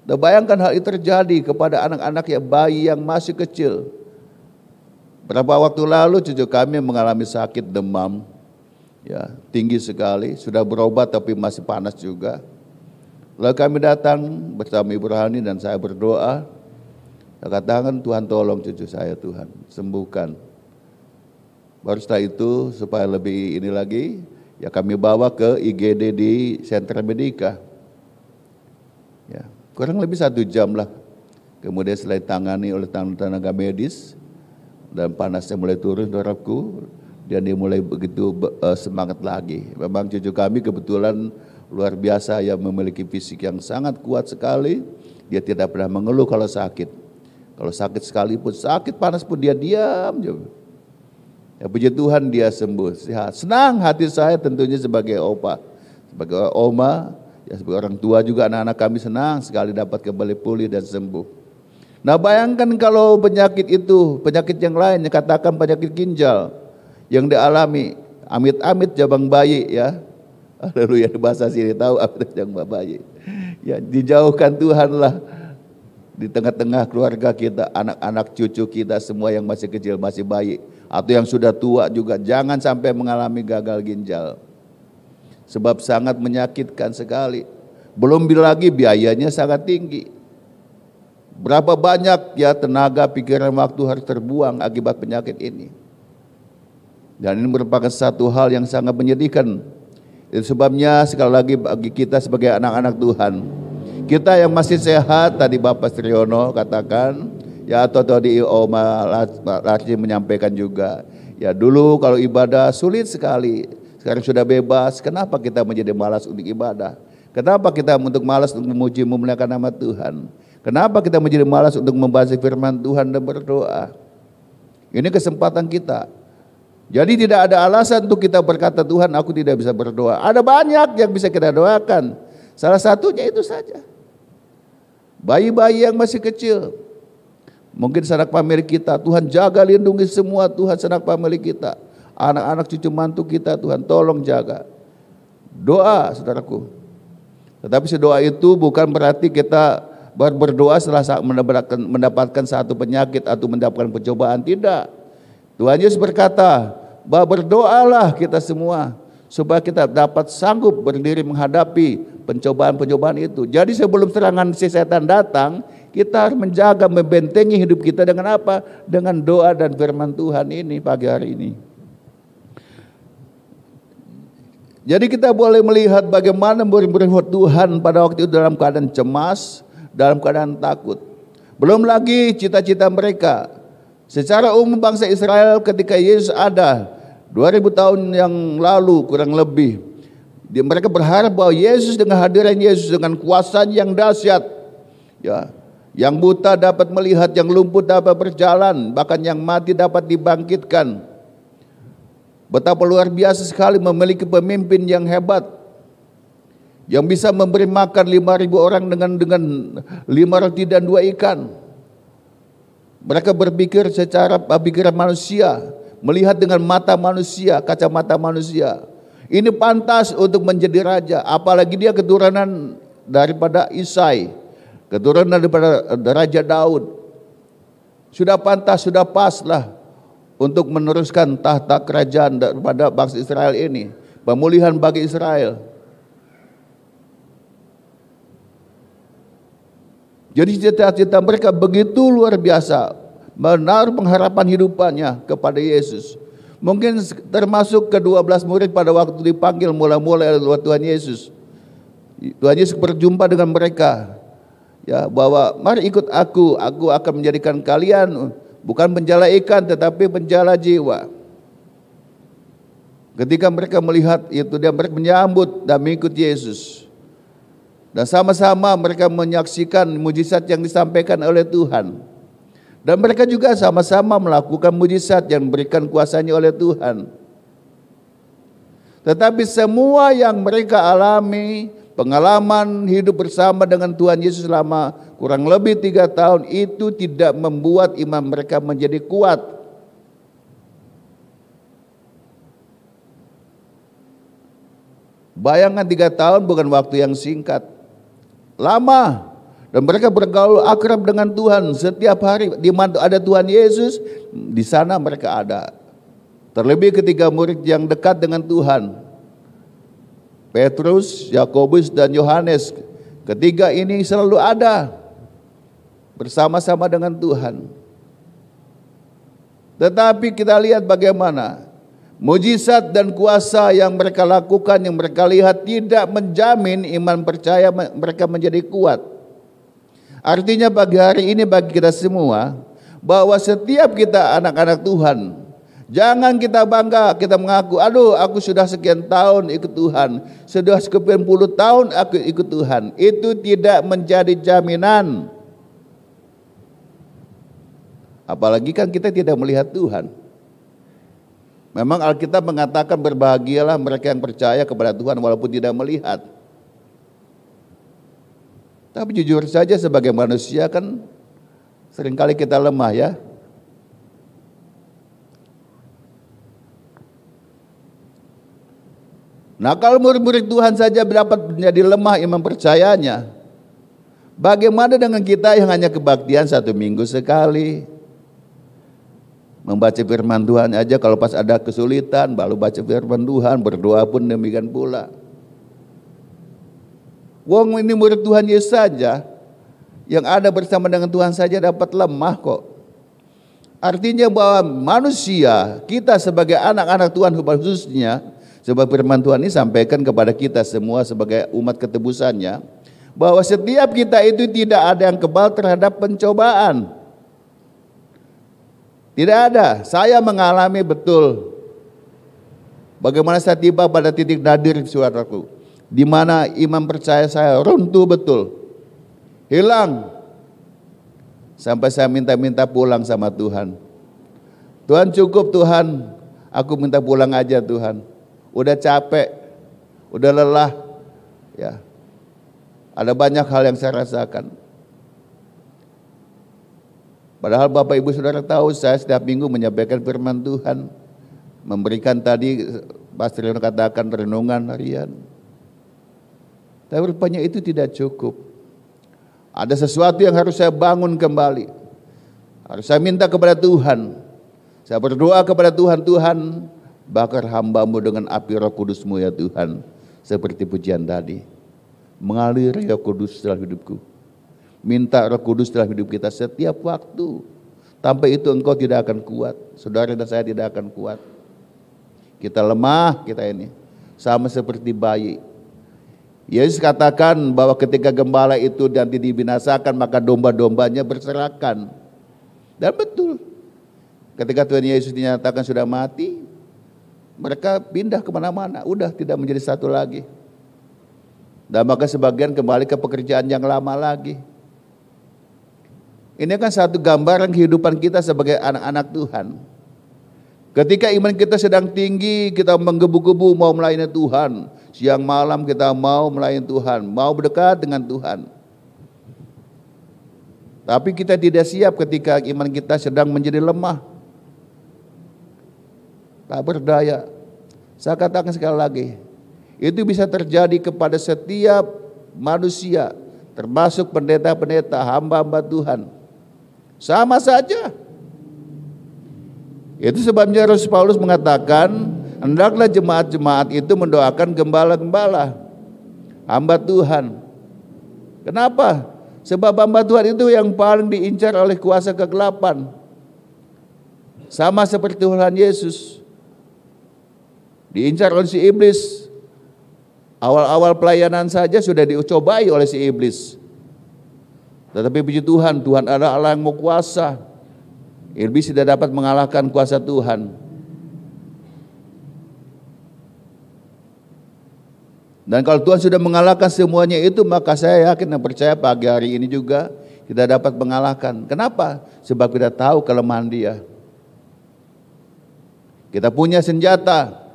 Dan bayangkan hal itu terjadi kepada anak-anak ya, bayi yang masih kecil. Berapa waktu lalu cucu kami mengalami sakit demam, ya tinggi sekali, sudah berobat tapi masih panas juga. Lalu kami datang bersama Ibu Rohani dan saya berdoa. Saya katakan Tuhan tolong cucu saya, Tuhan sembuhkan. Baru setelah itu supaya lebih ini lagi, ya kami bawa ke IGD di Sentra Medika. Ya, kurang lebih 1 jam lah. Kemudian setelah ditangani oleh tenaga medis dan panasnya mulai turun, saudaraku, dan dia mulai begitu semangat lagi. Memang cucu kami kebetulan luar biasa, yang memiliki fisik yang sangat kuat sekali. Dia tidak pernah mengeluh kalau sakit. Kalau sakit sekalipun, sakit panas pun dia diam. Ya, puji Tuhan dia sembuh, sehat. Senang hati saya tentunya sebagai opa, sebagai oma, ya sebagai orang tua juga anak-anak kami senang sekali dapat kembali pulih dan sembuh. Nah, bayangkan kalau penyakit itu, penyakit yang lain, yang katakan penyakit ginjal yang dialami, amit-amit jabang bayi ya. Haleluya, bahasa sini tahu apa jabang bayi. Ya, dijauhkan Tuhanlah di tengah-tengah keluarga kita, anak-anak cucu kita semua yang masih kecil, masih bayi, atau yang sudah tua juga, jangan sampai mengalami gagal ginjal. Sebab sangat menyakitkan sekali. Belum lagi biayanya sangat tinggi. Berapa banyak ya tenaga, pikiran, waktu harus terbuang akibat penyakit ini. Dan ini merupakan satu hal yang sangat menyedihkan. Itu sebabnya sekali lagi bagi kita sebagai anak-anak Tuhan, kita yang masih sehat, tadi Bapak Striono katakan, ya atau tadi Oma Larci menyampaikan juga, ya dulu kalau ibadah sulit sekali, sekarang sudah bebas. Kenapa kita menjadi malas untuk ibadah? Kenapa kita untuk malas untuk memuji memuliakan nama Tuhan? Kenapa kita menjadi malas untuk membaca firman Tuhan dan berdoa? Ini kesempatan kita. Jadi tidak ada alasan untuk kita berkata, Tuhan aku tidak bisa berdoa. Ada banyak yang bisa kita doakan. Salah satunya itu saja. Bayi-bayi yang masih kecil. Mungkin sanak famili kita, Tuhan jaga lindungi semua Tuhan sanak famili kita. Anak-anak cucu mantu kita, Tuhan tolong jaga. Doa saudaraku. Tetapi doa itu bukan berarti kita berdoa setelah mendapatkan satu penyakit atau mendapatkan pencobaan. Tidak. Tuhan Yesus berkata bahwa berdoalah kita semua supaya kita dapat sanggup berdiri menghadapi pencobaan-pencobaan itu. Jadi sebelum serangan si setan datang, kita harus menjaga, membentengi hidup kita dengan apa? Dengan doa dan firman Tuhan ini pagi hari ini. Jadi kita boleh melihat bagaimana murid-murid Tuhan pada waktu itu dalam keadaan cemas, dalam keadaan takut. Belum lagi cita-cita mereka. Secara umum bangsa Israel ketika Yesus ada 2000 tahun yang lalu kurang lebih, mereka berharap bahwa Yesus dengan hadiran Yesus dengan kuasa yang dahsyat, ya, yang buta dapat melihat, yang lumpuh dapat berjalan, bahkan yang mati dapat dibangkitkan. Betapa luar biasa sekali memiliki pemimpin yang hebat, yang bisa memberi makan 5.000 orang dengan 5 roti dan 2 ikan. Mereka berpikir secara pikiran manusia, melihat dengan mata manusia, kacamata manusia. Ini pantas untuk menjadi raja, apalagi dia keturunan daripada Isai, keturunan daripada Raja Daud. Sudah pantas, sudah pas lah untuk meneruskan tahta kerajaan daripada bangsa Israel ini, pemulihan bagi Israel. Jadi cita-cita mereka begitu luar biasa, menaruh pengharapan hidupannya kepada Yesus. Mungkin termasuk ke-12 murid pada waktu dipanggil mula-mula oleh Tuhan Yesus. Tuhan Yesus berjumpa dengan mereka, ya, bahwa mari ikut aku akan menjadikan kalian bukan penjala ikan tetapi penjala jiwa. Ketika mereka melihat itu, dia mereka menyambut dan mengikut Yesus. Dan sama-sama mereka menyaksikan mujizat yang disampaikan oleh Tuhan. Dan mereka juga sama-sama melakukan mujizat yang diberikan kuasanya oleh Tuhan. Tetapi semua yang mereka alami, pengalaman hidup bersama dengan Tuhan Yesus selama kurang lebih 3 tahun, itu tidak membuat iman mereka menjadi kuat. Bayangkan 3 tahun bukan waktu yang singkat, lama. Dan mereka bergaul akrab dengan Tuhan setiap hari. Di mana ada Tuhan Yesus, di sana mereka ada. Terlebih ketika murid yang dekat dengan Tuhan, Petrus, Yakobus, dan Yohanes, ketiga ini selalu ada bersama-sama dengan Tuhan. Tetapi kita lihat bagaimana mujizat dan kuasa yang mereka lakukan, yang mereka lihat tidak menjamin iman percaya mereka menjadi kuat. Artinya pagi hari ini bagi kita semua, bahwa setiap kita anak-anak Tuhan, jangan kita bangga, kita mengaku, aduh aku sudah sekian tahun ikut Tuhan, sudah sekian puluh tahun aku ikut Tuhan. Itu tidak menjadi jaminan. Apalagi kan kita tidak melihat Tuhan. Memang Alkitab mengatakan berbahagialah mereka yang percaya kepada Tuhan walaupun tidak melihat. Tapi jujur saja sebagai manusia kan seringkali kita lemah, ya. Nah, kalau murid-murid Tuhan saja dapat menjadi lemah iman percayanya, bagaimana dengan kita yang hanya kebaktian 1 minggu sekali? Membaca firman Tuhan aja kalau pas ada kesulitan baru baca firman Tuhan, berdoa pun demikian pula. Wong ini murid Tuhan Yesus saja, yang ada bersama dengan Tuhan saja dapat lemah kok. Artinya bahwa manusia, kita sebagai anak-anak Tuhan khususnya, sebab firman Tuhan ini sampaikan kepada kita semua sebagai umat ketebusannya, bahwa setiap kita itu tidak ada yang kebal terhadap pencobaan. Tidak ada. Saya mengalami betul bagaimana saya tiba pada titik nadir, saudaraku, di mana iman percaya saya runtuh betul, hilang, sampai saya minta-minta pulang sama Tuhan. Tuhan cukup Tuhan, aku minta pulang aja Tuhan. Udah capek, udah lelah, ya. Ada banyak hal yang saya rasakan. Padahal Bapak Ibu Saudara tahu saya setiap minggu menyampaikan firman Tuhan, memberikan tadi Pastor Leon katakan renungan harian. Tapi rupanya itu tidak cukup. Ada sesuatu yang harus saya bangun kembali. Harus saya minta kepada Tuhan. Saya berdoa kepada Tuhan, Tuhan bakar hamba-Mu dengan api Roh Kudus-Mu ya Tuhan. Seperti pujian tadi. mengalir Roh Kudus dalam hidupku. Minta Roh Kudus dalam hidup kita setiap waktu. Tanpa itu engkau tidak akan kuat. Saudara dan saya tidak akan kuat. Kita lemah, kita ini sama seperti bayi. Yesus katakan bahwa ketika gembala itu nanti dibinasakan, maka domba-dombanya berserakan. Dan betul, ketika Tuhan Yesus dinyatakan sudah mati, mereka pindah kemana-mana, udah tidak menjadi satu lagi. Dan maka sebagian kembali ke pekerjaan yang lama lagi. Ini kan satu gambaran kehidupan kita sebagai anak-anak Tuhan. Ketika iman kita sedang tinggi, kita menggebu-gebu mau melayani Tuhan. Siang malam kita mau melayani Tuhan, mau berdekat dengan Tuhan. Tapi kita tidak siap ketika iman kita sedang menjadi lemah. Tak berdaya. Saya katakan sekali lagi, itu bisa terjadi kepada setiap manusia, termasuk pendeta-pendeta, hamba-hamba Tuhan. Sama saja. Itu sebabnya Rasul Paulus mengatakan, hendaklah jemaat-jemaat itu mendoakan gembala-gembala, hamba Tuhan. Kenapa? Sebab hamba Tuhan itu yang paling diincar oleh kuasa kegelapan. Sama seperti Tuhan Yesus. Diincar oleh si iblis. Awal-awal pelayanan saja sudah dicobai oleh si iblis. Tetapi puji Tuhan, Tuhan adalah Allah yang mau kuasa. Iblis tidak dapat mengalahkan kuasa Tuhan. Dan kalau Tuhan sudah mengalahkan semuanya itu, maka saya yakin dan percaya pagi hari ini juga kita dapat mengalahkan. Kenapa? Sebab kita tahu kelemahan Dia. Kita punya senjata.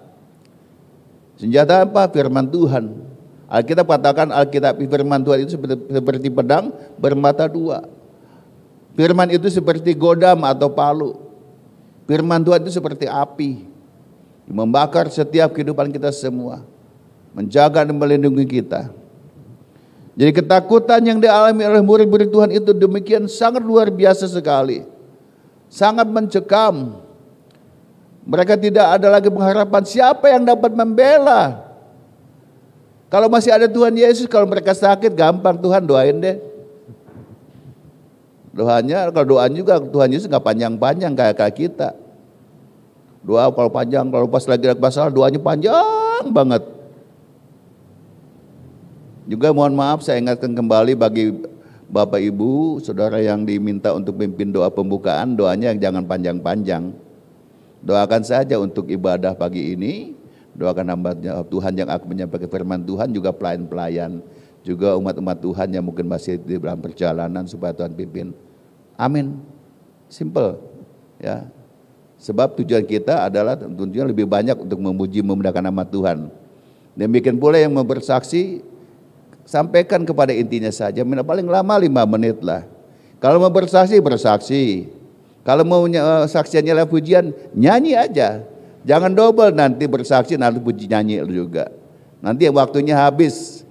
Senjata apa? Firman Tuhan. Alkitab katakan firman Tuhan itu seperti pedang bermata dua. Firman itu seperti godam atau palu. Firman Tuhan itu seperti api, membakar setiap kehidupan kita semua, menjaga dan melindungi kita. Jadi ketakutan yang dialami oleh murid-murid Tuhan itu demikian sangat luar biasa sekali, sangat mencekam. Mereka tidak ada lagi pengharapan siapa yang dapat membela. Kalau masih ada Tuhan Yesus, kalau mereka sakit gampang, Tuhan doain deh. Doanya, kalau doa juga Tuhan Yesus nggak panjang-panjang kayak kita. Doa kalau panjang, kalau pas lagi ada masalah doanya panjang banget. Juga mohon maaf saya ingatkan kembali bagi Bapak Ibu, saudara yang diminta untuk memimpin doa pembukaan, doanya jangan panjang-panjang. Doakan saja untuk ibadah pagi ini. Doakan hamba Tuhan yang akan menyampaikan firman Tuhan, juga pelayan-pelayan, juga umat-umat Tuhan yang mungkin masih di dalam perjalanan supaya Tuhan pimpin. Amin. Simple, ya. Sebab tujuan kita adalah tentunya lebih banyak untuk memuji memuliakan nama Tuhan. Demikian pula yang bersaksi, sampaikan kepada intinya saja, paling lama 5 menit lah. Kalau mau bersaksi, bersaksi. Kalau mau saksiannya lah pujian, nyanyi aja. Jangan double, nanti bersaksi nanti puji nyanyi juga. Nanti waktunya habis.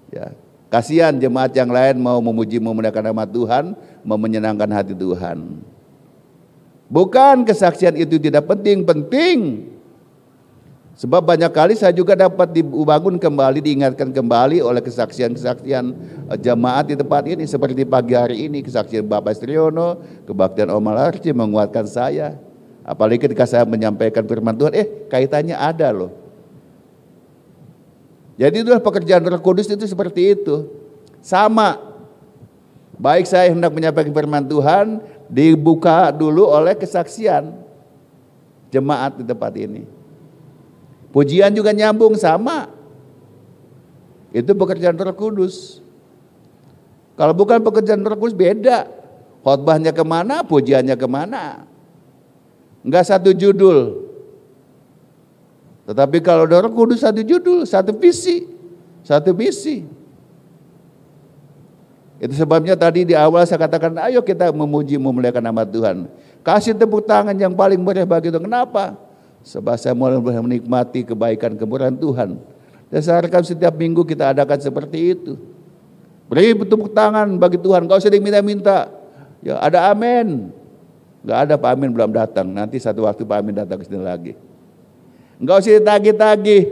Ya, kasihan jemaat yang lain mau memuji memuliakan nama Tuhan, mau menyenangkan hati Tuhan. Bukan kesaksian itu tidak penting. Sebab banyak kali saya juga dapat dibangun kembali, diingatkan kembali oleh kesaksian-kesaksian jemaat di tempat ini. Seperti pagi hari ini kesaksian Bapak Striono, kebaktian Om Malarci menguatkan saya. Apalagi ketika saya menyampaikan firman Tuhan, kaitannya ada loh. Jadi itulah pekerjaan Roh Kudus itu seperti itu. Sama. Baik saya hendak menyampaikan firman Tuhan, dibuka dulu oleh kesaksian jemaat di tempat ini. Pujian juga nyambung sama. Itu pekerjaan Roh Kudus. Kalau bukan pekerjaan Roh Kudus beda. Khotbahnya kemana, pujiannya kemana. Enggak satu judul. Tetapi kalau Roh Kudus satu judul, satu visi, satu misi. Itu sebabnya tadi di awal saya katakan, ayo kita memuji memuliakan nama Tuhan. Kasih tepuk tangan yang paling meriah bagi Tuhan. Kenapa? Sebab saya mulai menikmati kebaikan kemurahan Tuhan. Dan saya harapkan setiap minggu kita adakan seperti itu. Beri tepuk tangan bagi Tuhan, enggak usah diminta-minta. Ya ada amin. Enggak ada Pak Amin belum datang. Nanti satu waktu Pak Amin datang ke sini lagi. Enggak usah ditagih-tagih.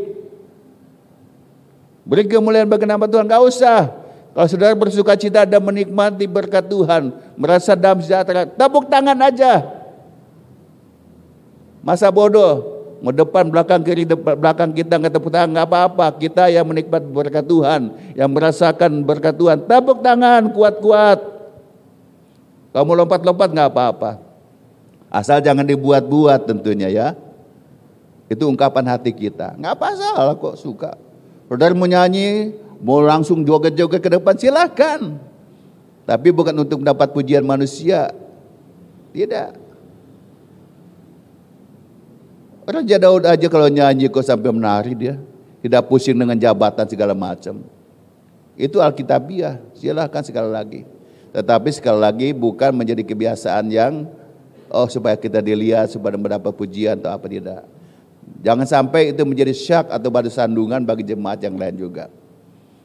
Beri kemuliaan bagi nama Tuhan. Gak usah. Kalau saudara bersuka cita dan menikmati berkat Tuhan, merasa damai sejahtera, tepuk tangan aja. Masa bodoh, mau depan belakang kiri belakang kita nggak tepuk tangan, nggak apa-apa. Kita yang menikmati berkat Tuhan, yang merasakan berkat Tuhan, tepuk tangan kuat-kuat. Kamu lompat-lompat nggak apa-apa, asal jangan dibuat-buat tentunya ya. Itu ungkapan hati kita, nggak masalah kok suka. Saudara mau nyanyi, mau langsung joget-joget ke depan silahkan, tapi bukan untuk mendapat pujian manusia, tidak. Raja Daud aja kalau nyanyi kok sampai menari dia, tidak pusing dengan jabatan segala macam. Itu Alkitabiah, silahkan sekali lagi. Tetapi sekali lagi bukan menjadi kebiasaan yang supaya kita dilihat, supaya mendapat pujian atau apa, tidak. Jangan sampai itu menjadi syak atau batu sandungan bagi jemaat yang lain juga.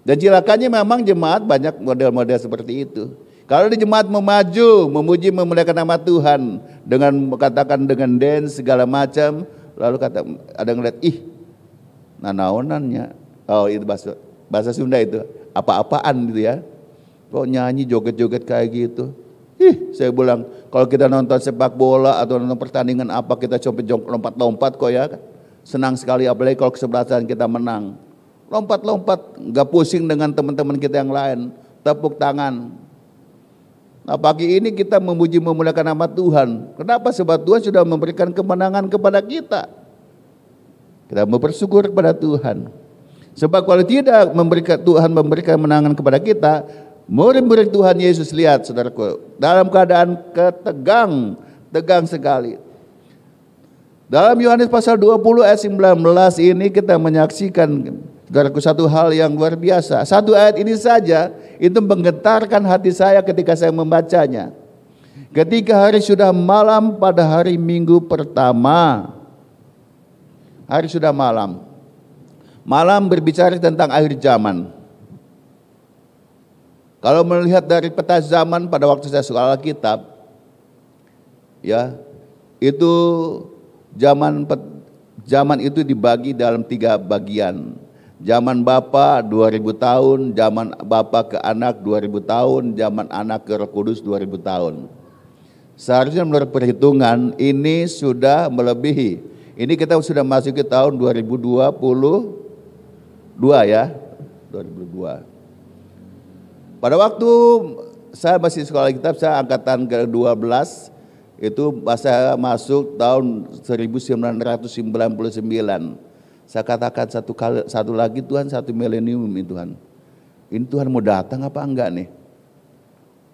Dan cilakannya memang jemaat banyak model-model seperti itu. Kalau di jemaat memaju, memuji, memuliakan nama Tuhan dengan katakan dengan dance segala macam, lalu kata ada ngeliat, ih, nanaonannya, oh itu bahasa Sunda itu, apa-apaan gitu ya. Kok nyanyi joget-joget kayak gitu. Saya bilang kalau kita nonton sepak bola atau nonton pertandingan apa, kita lompat-lompat kok ya. Senang sekali apalagi kalau kesebelasan kita menang. Lompat-lompat, gak pusing dengan teman-teman kita yang lain. Tepuk tangan. Nah pagi ini kita memuji memuliakan nama Tuhan. Kenapa? Sebab Tuhan sudah memberikan kemenangan kepada kita. Kita bersyukur kepada Tuhan. Sebab kalau tidak Tuhan memberikan kemenangan kepada kita, murid-murid Tuhan Yesus, lihat saudaraku, dalam keadaan tegang sekali. Dalam Yohanes pasal 20 ayat 19 ini kita menyaksikan, saudaraku, satu hal yang luar biasa. Satu ayat ini saja itu menggetarkan hati saya ketika saya membacanya. Ketika hari sudah malam pada hari Minggu pertama. Hari sudah malam. Malam berbicara tentang akhir zaman. Kalau melihat dari peta zaman pada waktu saya sekolah Alkitab, ya, itu zaman itu dibagi dalam 3 bagian. Zaman Bapa 2000 tahun, zaman Bapa ke anak 2000 tahun, zaman anak ke Roh Kudus 2000 tahun. Seharusnya menurut perhitungan ini sudah melebihi. Ini kita sudah masuk ke tahun 2022 ya, 2002. Pada waktu saya masih sekolah Alkitab, saya angkatan ke-12, itu saya masuk tahun 1999. Saya katakan satu lagi Tuhan, 1 milenium ini Tuhan. Ini Tuhan mau datang apa enggak nih?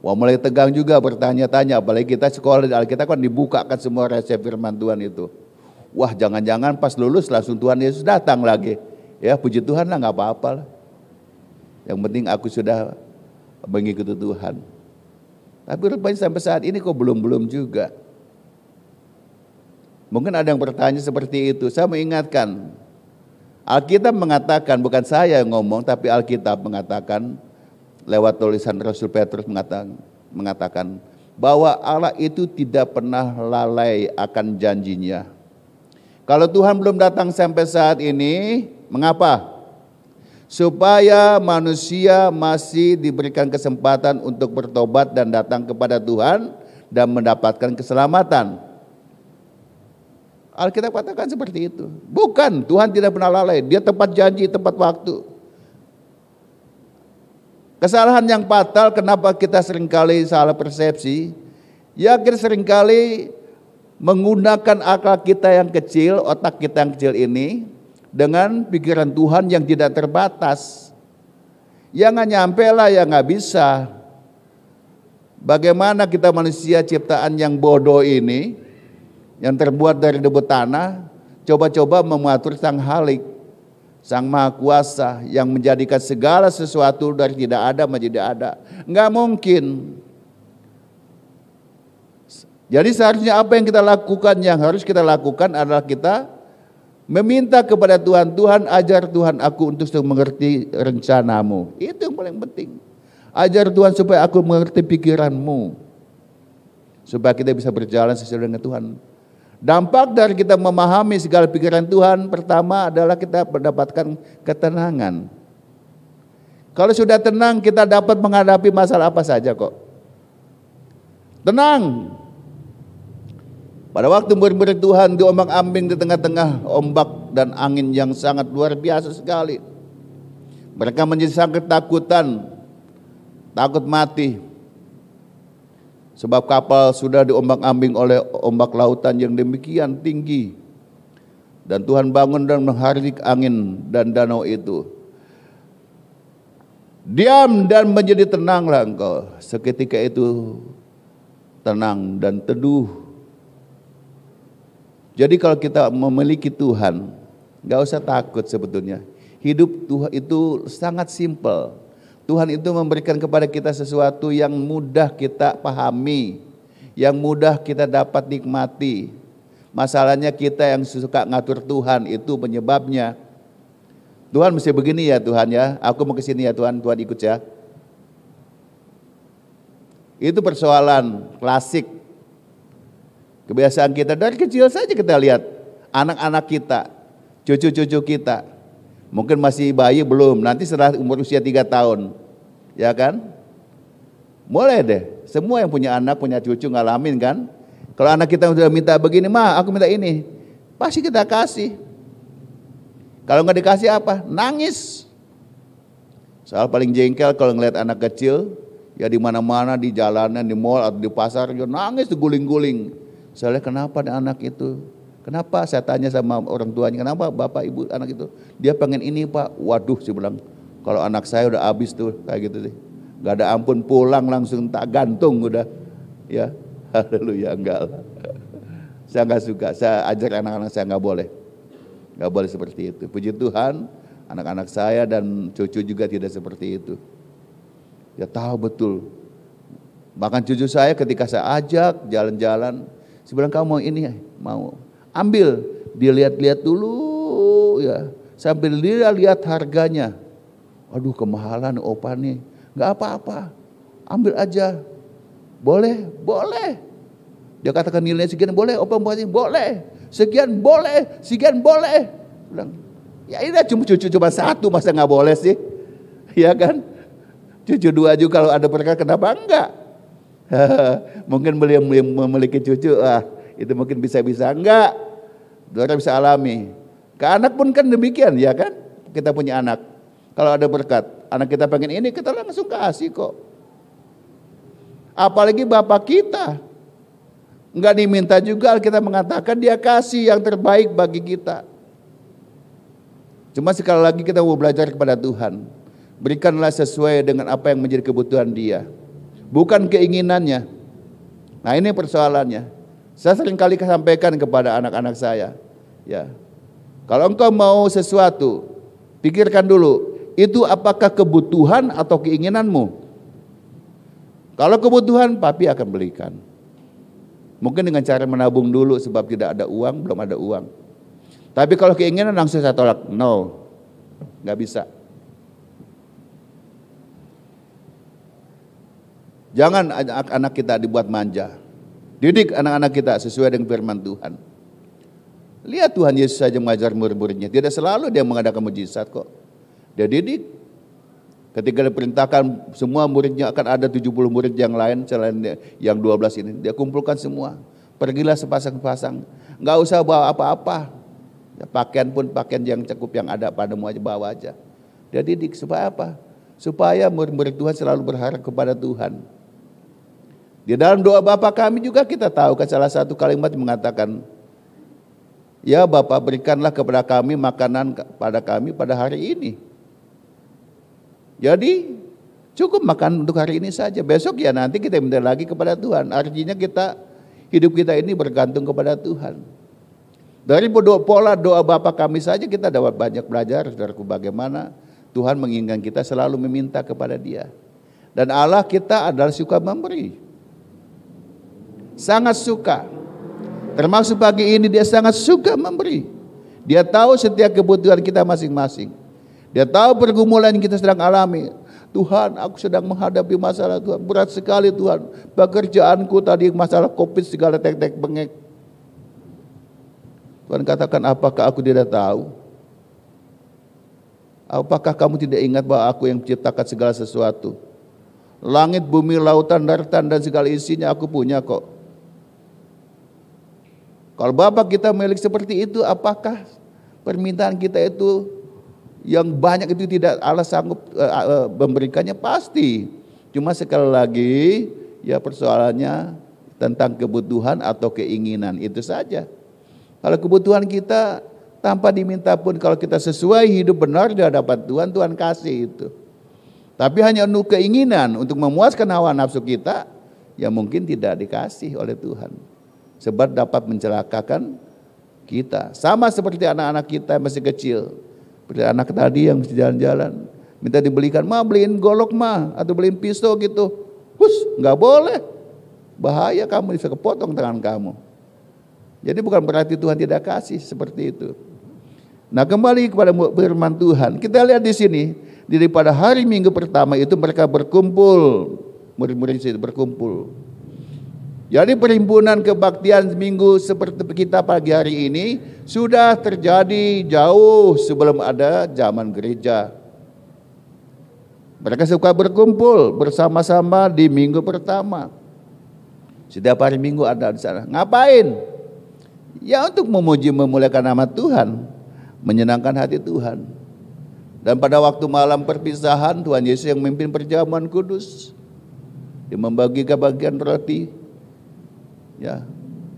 Wah, mulai tegang juga bertanya-tanya, apalagi kita sekolah di Alkitab kan dibukakan semua rahasia firman Tuhan itu. Wah, jangan-jangan pas lulus langsung Tuhan Yesus datang lagi. Ya puji Tuhan lah, nggak apa-apa lah. Yang penting aku sudah mengikuti Tuhan. Tapi rupanya sampai saat ini kok belum juga. Mungkin ada yang bertanya seperti itu. Saya mengingatkan, Alkitab mengatakan, bukan saya yang ngomong, tapi Alkitab mengatakan lewat tulisan Rasul Petrus mengatakan bahwa Allah itu tidak pernah lalai akan janjinya. Kalau Tuhan belum datang sampai saat ini, mengapa? Supaya manusia masih diberikan kesempatan untuk bertobat dan datang kepada Tuhan dan mendapatkan keselamatan. Alkitab katakan seperti itu. Bukan, Tuhan tidak pernah lalai, dia tepat janji, tepat waktu. Kesalahan yang fatal, kenapa kita seringkali salah persepsi? Ya, kita seringkali menggunakan akal kita yang kecil, otak kita yang kecil ini dengan pikiran Tuhan yang tidak terbatas. Ya nggak nyampe lah, ya nggak bisa. Bagaimana kita manusia ciptaan yang bodoh ini, yang terbuat dari debu tanah, coba-coba mengatur Sang Halik, Sang Maha Kuasa yang menjadikan segala sesuatu dari tidak ada menjadi ada. Nggak mungkin. Jadi seharusnya apa yang kita lakukan, yang harus kita lakukan adalah kita meminta kepada Tuhan, Tuhan ajar Tuhan aku untuk mengerti rencanamu. Itu yang paling penting. Ajar Tuhan supaya aku mengerti pikiranmu. Supaya kita bisa berjalan sesuai dengan Tuhan. Dampak dari kita memahami segala pikiran Tuhan, pertama adalah kita mendapatkan ketenangan. Kalau sudah tenang, kita dapat menghadapi masalah apa saja kok. Tenang. Pada waktu murid-murid Tuhan diombang-ambing di tengah-tengah ombak dan angin yang sangat luar biasa sekali. Mereka menjadi sangat ketakutan, takut mati. Sebab kapal sudah diombang-ambing oleh ombak lautan yang demikian tinggi. Dan Tuhan bangun dan menghardik angin dan danau itu. Diam dan menjadi tenanglah engkau. Seketika itu tenang dan teduh. Jadi kalau kita memiliki Tuhan, gak usah takut sebetulnya. Hidup Tuhan itu sangat simpel. Tuhan itu memberikan kepada kita sesuatu yang mudah kita pahami, yang mudah kita dapat nikmati. Masalahnya kita yang suka ngatur Tuhan, itu penyebabnya. Tuhan mesti begini ya Tuhan ya, aku mau ke sini ya Tuhan, Tuhan ikut ya. Itu persoalan klasik. Kebiasaan kita dari kecil saja kita lihat anak-anak kita, cucu-cucu kita. Mungkin masih bayi belum, nanti setelah umur usia 3 tahun. Ya kan? Mulai deh, semua yang punya anak, punya cucu ngalamin kan. Kalau anak kita sudah minta begini, "Ma, aku minta ini." Pasti kita kasih. Kalau nggak dikasih apa? Nangis. Soal paling jengkel kalau ngeliat anak kecil, ya di mana-mana, di jalanan, di mall atau di pasar, dia nangis tuh guling-guling. Soalnya kenapa anak itu? Kenapa? Saya tanya sama orang tuanya, kenapa bapak ibu anak itu? Dia pengen ini pak. Waduh, saya bilang, kalau anak saya udah habis tuh kayak gitu deh. Gak ada ampun, pulang langsung tak gantung udah. Ya, haleluya, enggak lah. Saya nggak suka. Saya ajar anak-anak saya nggak boleh seperti itu. Puji Tuhan, anak-anak saya dan cucu juga tidak seperti itu. Ya tahu betul. Bahkan cucu saya ketika saya ajak jalan-jalan, saya bilang kamu mau ini, mau ambil, dia lihat-lihat dulu ya, sambil dia lihat harganya. Aduh kemahalan opa nih, nggak apa-apa, ambil aja, boleh. Dia katakan nilainya sekian boleh, opa mau boleh, sekian boleh. Bilang, ya ini cucu cuma 1 masa nggak boleh sih, ya kan? Cucu 2 juga kalau ada berkah kenapa enggak? Mungkin beliau memiliki cucu, itu mungkin bisa-bisa enggak. Orang bisa alami. Ke anak pun kan demikian, ya kan? Kita punya anak. Kalau ada berkat, anak kita pengen ini, kita langsung kasih kok. Apalagi bapak kita, enggak diminta juga, kita mengatakan dia kasih yang terbaik bagi kita. Cuma sekali lagi kita mau belajar kepada Tuhan. Berikanlah sesuai dengan apa yang menjadi kebutuhan dia, bukan keinginannya. Nah ini persoalannya. Saya sering kali sampaikan kepada anak-anak saya, ya, kalau engkau mau sesuatu, pikirkan dulu, itu apakah kebutuhan atau keinginanmu? Kalau kebutuhan, papi akan belikan. Mungkin dengan cara menabung dulu sebab tidak ada uang, belum ada uang. Tapi kalau keinginan langsung saya tolak, no, nggak bisa. Jangan anak kita dibuat manja. Didik anak-anak kita sesuai dengan firman Tuhan. Lihat Tuhan Yesus saja mengajar murid-muridnya. Tidak selalu dia mengadakan mujizat kok. Dia didik. Ketika diperintahkan semua muridnya, akan ada 70 murid yang lain selain yang 12 ini. Dia kumpulkan semua. Pergilah sepasang-pasang. Enggak usah bawa apa-apa. Ya, pakaian pun pakaian yang cukup yang ada padamu aja, bawa aja. Dia didik supaya apa? Supaya murid-murid Tuhan selalu berharap kepada Tuhan. Di dalam doa Bapa kami juga kita tahu kan salah satu kalimat mengatakan, ya Bapa berikanlah kepada kami makanan pada kami pada hari ini. Jadi cukup makan untuk hari ini saja. Besok ya nanti kita minta lagi kepada Tuhan. Artinya hidup kita ini bergantung kepada Tuhan. Dari pola doa Bapa kami saja kita dapat banyak belajar, saudaraku, bagaimana Tuhan menginginkan kita selalu meminta kepada Dia. Dan Allah kita adalah suka memberi. Sangat suka. Termasuk pagi ini dia sangat suka memberi. Dia tahu setiap kebutuhan kita masing-masing. Dia tahu pergumulan yang kita sedang alami. Tuhan, aku sedang menghadapi masalah Tuhan. Berat sekali Tuhan. Pekerjaanku tadi masalah COVID segala tek-tek bengek. Tuhan katakan, apakah aku tidak tahu? Apakah kamu tidak ingat bahwa aku yang menciptakan segala sesuatu? Langit, bumi, lautan, daratan dan segala isinya aku punya kok. Kalau Bapa kita milik seperti itu, apakah permintaan kita itu yang banyak itu tidak Allah sanggup memberikannya? Pasti. Cuma sekali lagi ya persoalannya tentang kebutuhan atau keinginan, itu saja. Kalau kebutuhan kita tanpa diminta pun, kalau kita sesuai hidup benar di hadapan Tuhan, Tuhan kasih itu. Tapi hanya untuk keinginan, untuk memuaskan hawa nafsu kita, ya mungkin tidak dikasih oleh Tuhan. Sebab dapat mencelakakan kita. Sama seperti anak-anak kita yang masih kecil. Seperti anak tadi yang masih jalan-jalan, minta dibelikan, "Ma, beliin golok ma," atau beliin pisau gitu. Nggak boleh. Bahaya, kamu bisa kepotong tangan kamu. Jadi bukan berarti Tuhan tidak kasih seperti itu. Nah, kembali kepada firman Tuhan, kita lihat di sini, daripada hari Minggu pertama itu mereka berkumpul, murid-murid itu berkumpul. Jadi perhimpunan kebaktian minggu seperti kita pagi hari ini sudah terjadi jauh sebelum ada zaman gereja. Mereka suka berkumpul bersama-sama di minggu pertama. Setiap hari Minggu ada di sana. Ngapain? Ya untuk memuji memuliakan nama Tuhan, menyenangkan hati Tuhan. Dan pada waktu malam perpisahan, Tuhan Yesus yang memimpin perjamuan kudus. Dia membagikan bagian roti ya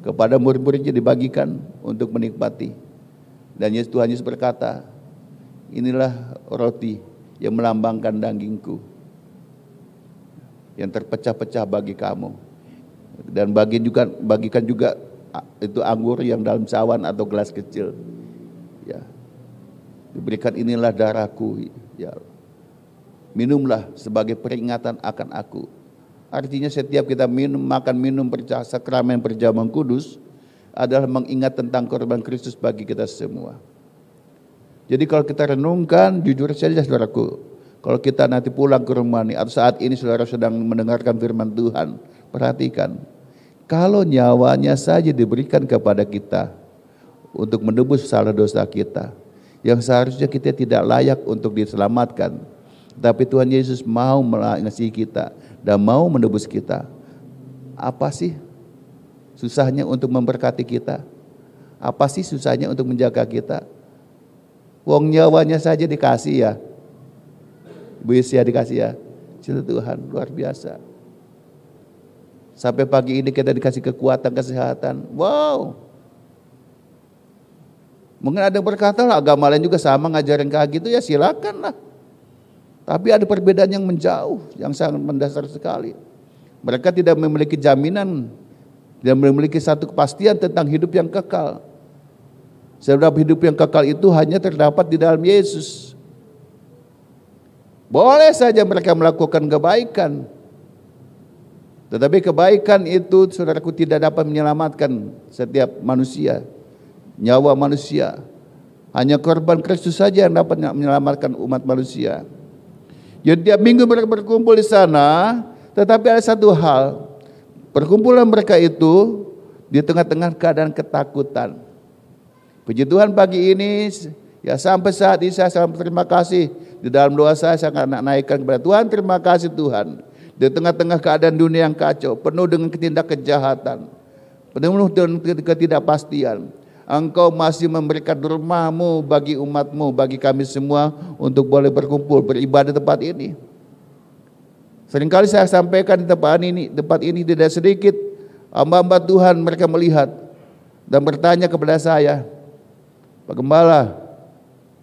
kepada murid-muridnya, dibagikan untuk menikmati. Dan Tuhan Yesus berkata, "Inilah roti yang melambangkan dagingku yang terpecah-pecah bagi kamu." Dan bagikan juga itu anggur yang dalam cawan atau gelas kecil. Ya. Diberikan, "Inilah darahku, ya. Minumlah sebagai peringatan akan aku." Artinya setiap kita makan minum sakramen perjamuan kudus adalah mengingat tentang korban Kristus bagi kita semua. Jadi kalau kita renungkan, jujur saja saudaraku, kalau kita nanti pulang ke rumah nih, atau saat ini saudara sedang mendengarkan firman Tuhan, perhatikan, kalau nyawanya saja diberikan kepada kita untuk menebus salah dosa kita, yang seharusnya kita tidak layak untuk diselamatkan, tapi Tuhan Yesus mau mengasihi kita dan mau menebus kita. Apa sih susahnya untuk memberkati kita? Apa sih susahnya untuk menjaga kita? Wong nyawanya saja dikasih ya. Bu Yesia dikasih ya. Cinta Tuhan luar biasa. Sampai pagi ini kita dikasih kekuatan, kesehatan. Wow. Mungkin ada yang berkata lah, agama lain juga sama ngajarin kayak gitu, ya silakan lah. Tapi ada perbedaan yang menjauh, yang sangat mendasar sekali. Mereka tidak memiliki jaminan, tidak memiliki satu kepastian tentang hidup yang kekal. Sebab hidup yang kekal itu hanya terdapat di dalam Yesus. Boleh saja mereka melakukan kebaikan, tetapi kebaikan itu saudaraku tidak dapat menyelamatkan setiap manusia, nyawa manusia. Hanya korban Kristus saja yang dapat menyelamatkan umat manusia. Jadi tiap minggu mereka berkumpul di sana, tetapi ada satu hal, perkumpulan mereka itu di tengah-tengah keadaan ketakutan. Puji Tuhan pagi ini, ya sampai saat ini saya sangat berterima kasih. Di dalam doa saya sangat naikkan kepada Tuhan, terima kasih Tuhan. Di tengah-tengah keadaan dunia yang kacau, penuh dengan tindak kejahatan, penuh dengan ketidakpastian, Engkau masih memberikan rumah-Mu bagi umat-Mu, bagi kami semua untuk boleh berkumpul, beribadah di tempat ini. Seringkali saya sampaikan di tempat ini tidak sedikit hamba-hamba Tuhan mereka melihat dan bertanya kepada saya, "Pak Gembala,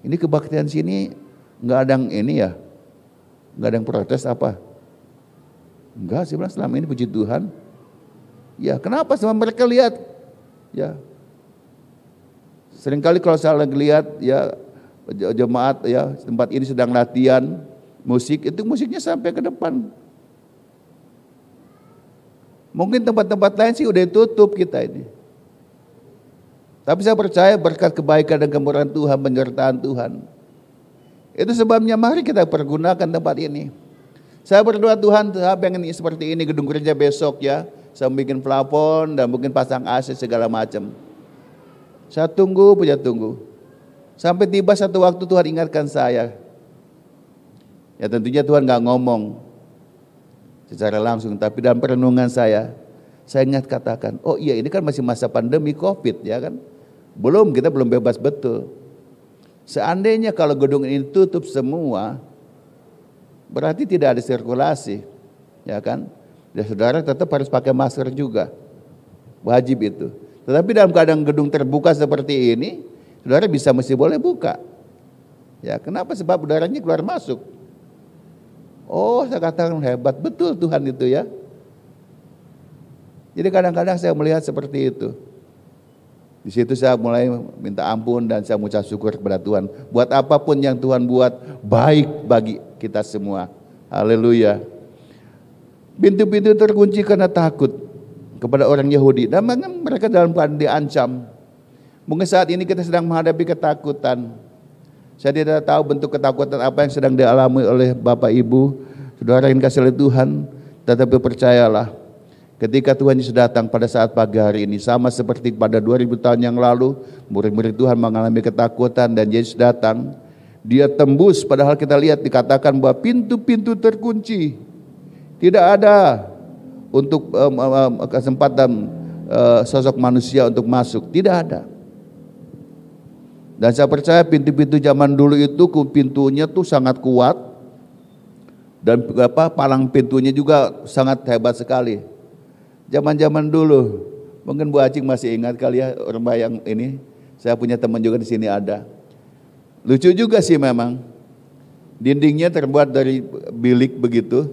ini kebaktian sini nggak ada yang ini ya, nggak ada yang protes apa?" Enggak, saya bilang selama ini puji Tuhan. Ya, kenapa sama mereka lihat? Ya, seringkali kalau saya lagi lihat ya jemaat ya tempat ini sedang latihan musik, itu musiknya sampai ke depan. Mungkin tempat-tempat lain sih udah tutup kita ini. Tapi saya percaya berkat kebaikan dan kemurahan Tuhan, penyertaan Tuhan. Itu sebabnya mari kita pergunakan tempat ini. Saya berdoa Tuhan, saya pengen seperti ini gedung gereja besok ya. Saya bikin plafon dan mungkin pasang AC segala macam. Saya tunggu. Sampai tiba satu waktu Tuhan ingatkan saya. Ya tentunya Tuhan nggak ngomong secara langsung, tapi dalam perenungan saya ingat katakan, oh iya ini kan masih masa pandemi COVID ya kan, kita belum bebas betul. Seandainya kalau gedung ini tutup semua, berarti tidak ada sirkulasi, ya kan? Ya saudara tetap harus pakai masker juga, wajib itu. Tetapi dalam keadaan gedung terbuka seperti ini, saudara masih boleh buka. Ya kenapa? Sebab udaranya keluar masuk. Oh, saya katakan hebat betul Tuhan itu ya. Jadi kadang-kadang saya melihat seperti itu. Di situ saya mulai minta ampun dan saya mengucap syukur kepada Tuhan. Buat apapun yang Tuhan buat baik bagi kita semua. Haleluya. Pintu-pintu terkunci karena takut kepada orang Yahudi. Dan mereka dalam keadaan diancam. Mungkin saat ini kita sedang menghadapi ketakutan. Saya tidak tahu bentuk ketakutan apa yang sedang dialami oleh Bapak Ibu, saudara yang dikasihi oleh Tuhan. Tetapi percayalah, ketika Tuhan Yesus datang pada saat pagi hari ini, sama seperti pada 2000 tahun yang lalu, murid-murid Tuhan mengalami ketakutan dan Yesus datang. Dia tembus, padahal kita lihat dikatakan bahwa pintu-pintu terkunci. Tidak ada untuk kesempatan sosok manusia untuk masuk, tidak ada. Dan saya percaya pintu-pintu zaman dulu itu pintunya tuh sangat kuat dan palang pintunya juga sangat hebat sekali. Zaman-zaman dulu, mungkin Bu Acing masih ingat kali ya rumah yang ini. Saya punya teman juga di sini ada. Lucu juga sih memang. Dindingnya terbuat dari bilik begitu.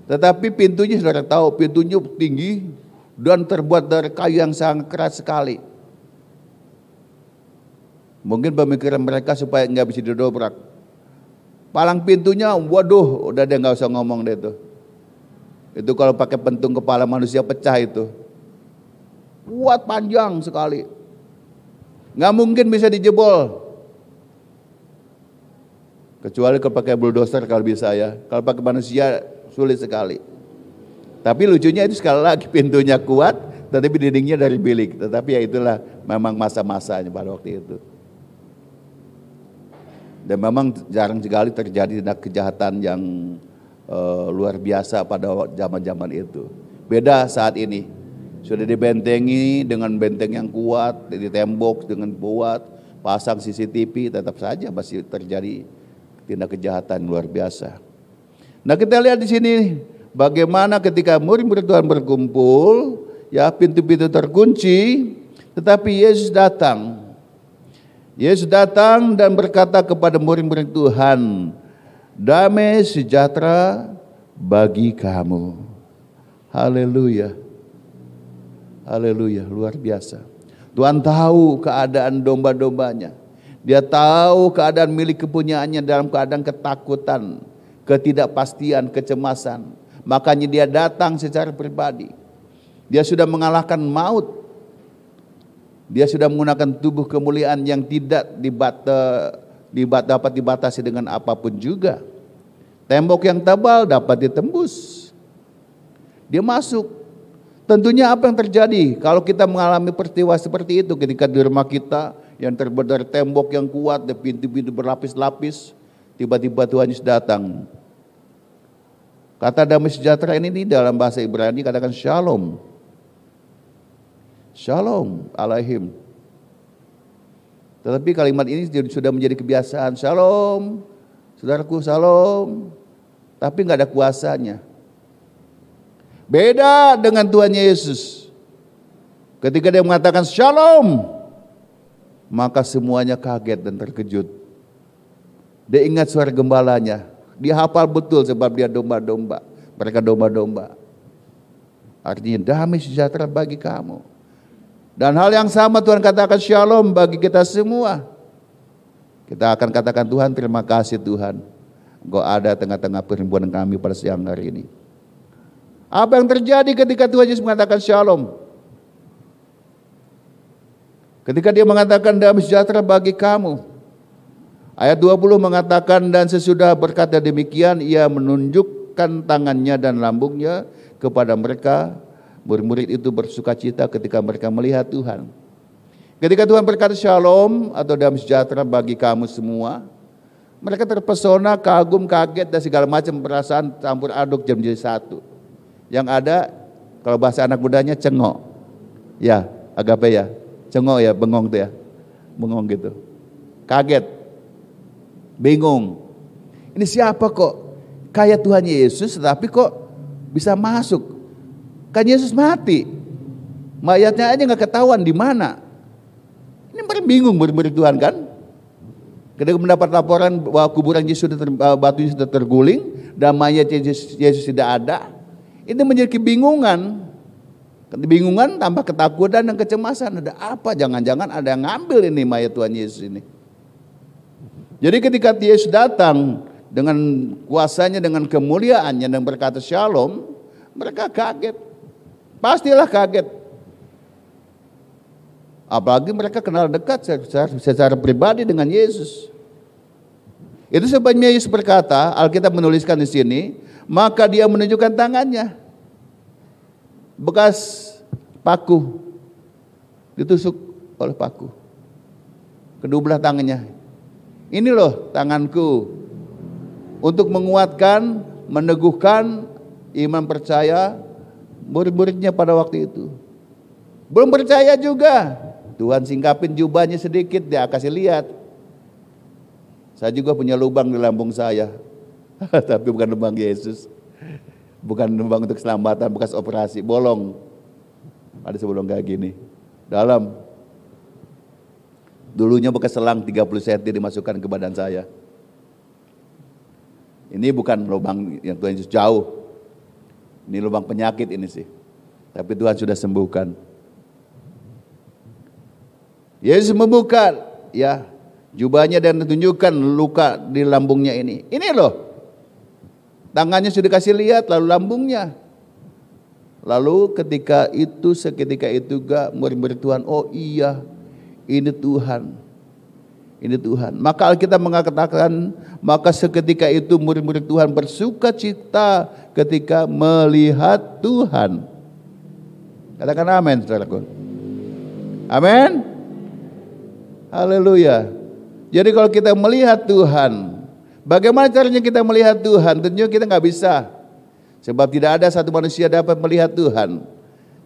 Tetapi pintunya saudara tahu, pintunya tinggi dan terbuat dari kayu yang sangat keras sekali. Mungkin pemikiran mereka supaya nggak bisa didobrak. Palang pintunya, waduh, udah deh nggak usah ngomong deh itu. Itu kalau pakai pentung kepala manusia pecah itu. Kuat panjang sekali. Nggak mungkin bisa dijebol. Kecuali kalau pakai bulldozer kalau bisa ya. Kalau pakai manusia sulit sekali. Tapi lucunya itu sekali lagi pintunya kuat, tetapi dindingnya dari bilik. Tetapi ya itulah memang masa-masanya pada waktu itu. Dan memang jarang sekali terjadi tindak kejahatan yang luar biasa pada zaman-zaman itu. Beda saat ini, sudah dibentengi dengan benteng yang kuat, di tembok dengan kuat, pasang CCTV, tetap saja masih terjadi tindak kejahatan luar biasa. Nah kita lihat di sini bagaimana ketika murid-murid Tuhan berkumpul, ya pintu-pintu terkunci, tetapi Yesus datang. Yesus datang dan berkata kepada murid-murid Tuhan, damai sejahtera bagi kamu. Haleluya. Haleluya, luar biasa. Tuhan tahu keadaan domba-dombanya. Dia tahu keadaan milik kepunyaannya dalam keadaan ketakutan, ketidakpastian, kecemasan. Makanya dia datang secara pribadi. Dia sudah mengalahkan maut. Dia sudah menggunakan tubuh kemuliaan yang tidak dapat dibatasi dengan apapun juga. Tembok yang tebal dapat ditembus. Dia masuk. Tentunya apa yang terjadi kalau kita mengalami peristiwa seperti itu ketika di rumah kita yang terbuat dari tembok yang kuat dan pintu-pintu berlapis-lapis, tiba-tiba Tuhan Yesus datang. Kata damai sejahtera ini dalam bahasa Ibrani katakan shalom. Shalom alaihim. Tetapi kalimat ini sudah menjadi kebiasaan. Shalom, saudaraku, shalom. Tapi nggak ada kuasanya. Beda dengan Tuhan Yesus. Ketika dia mengatakan shalom, maka semuanya kaget dan terkejut. Dia ingat suara gembalanya. Dia hafal betul sebab dia domba-domba. Mereka domba-domba. Artinya damai sejahtera bagi kamu. Dan hal yang sama Tuhan katakan shalom bagi kita semua. Kita akan katakan Tuhan terima kasih Tuhan. Engkau ada tengah-tengah perhimpunan kami pada siang hari ini. Apa yang terjadi ketika Tuhan Yesus mengatakan shalom? Ketika dia mengatakan damai sejahtera bagi kamu. Ayat 20 mengatakan dan sesudah berkata demikian ia menunjukkan tangannya dan lambungnya kepada mereka. Murid-murid itu bersukacita ketika mereka melihat Tuhan. Ketika Tuhan berkata shalom atau damai sejahtera bagi kamu semua, Mereka terpesona, kagum, kaget dan segala macam perasaan campur aduk jadi satu. Yang ada kalau bahasa anak mudanya cengok. Ya, agape ya. Cengok ya, bengong tuh ya. Bengong gitu. Kaget. Bingung. Ini siapa kok kayak Tuhan Yesus tapi kok bisa masuk? Kan Yesus mati. Mayatnya aja nggak ketahuan di mana. Ini mereka bingung murid-murid Tuhan kan? Ketika mendapat laporan bahwa kuburan Yesus batunya sudah terguling dan mayat Yesus tidak ada, itu menjadi kebingungan. Kebingungan tambah ketakutan dan kecemasan. Ada apa? Jangan-jangan ada yang ngambil ini mayat Tuhan Yesus ini. Jadi ketika Yesus datang dengan kuasanya, dengan kemuliaannya dan berkata shalom, mereka kaget. Pastilah kaget. Apalagi mereka kenal dekat secara pribadi dengan Yesus. Itu sebabnya Yesus berkata, Alkitab menuliskan di sini, maka dia menunjukkan tangannya. Bekas paku, ditusuk oleh paku. Kedua belah tangannya. Ini loh tanganku untuk menguatkan, meneguhkan iman percaya murid-muridnya pada waktu itu. Belum percaya juga. Tuhan singkapin jubahnya sedikit, dia kasih lihat. Saya juga punya lubang di lambung saya. Tapi bukan lubang Yesus. Bukan lubang untuk keselamatan, bekas operasi, bolong. Ada sebelum kayak gini. Dalam. Dulunya bekas selang 30 cm dimasukkan ke badan saya. Ini bukan lubang yang Tuhan Yesus jauh. Ini lubang penyakit ini sih. Tapi Tuhan sudah sembuhkan. Yesus membuka ya jubahnya dan tunjukkan luka di lambungnya ini. Ini loh. Tangannya sudah kasih lihat, lalu lambungnya. Lalu seketika itu gak murid-murid Tuhan, oh iya, ini Tuhan. Ini Tuhan. Maka Alkitab mengatakan, maka seketika itu murid-murid Tuhan bersuka cita ketika melihat Tuhan. Katakan amin, saudaraku. Amin. Haleluya. Jadi kalau kita melihat Tuhan, bagaimana caranya kita melihat Tuhan? Tentunya kita nggak bisa. Sebab tidak ada satu manusia dapat melihat Tuhan.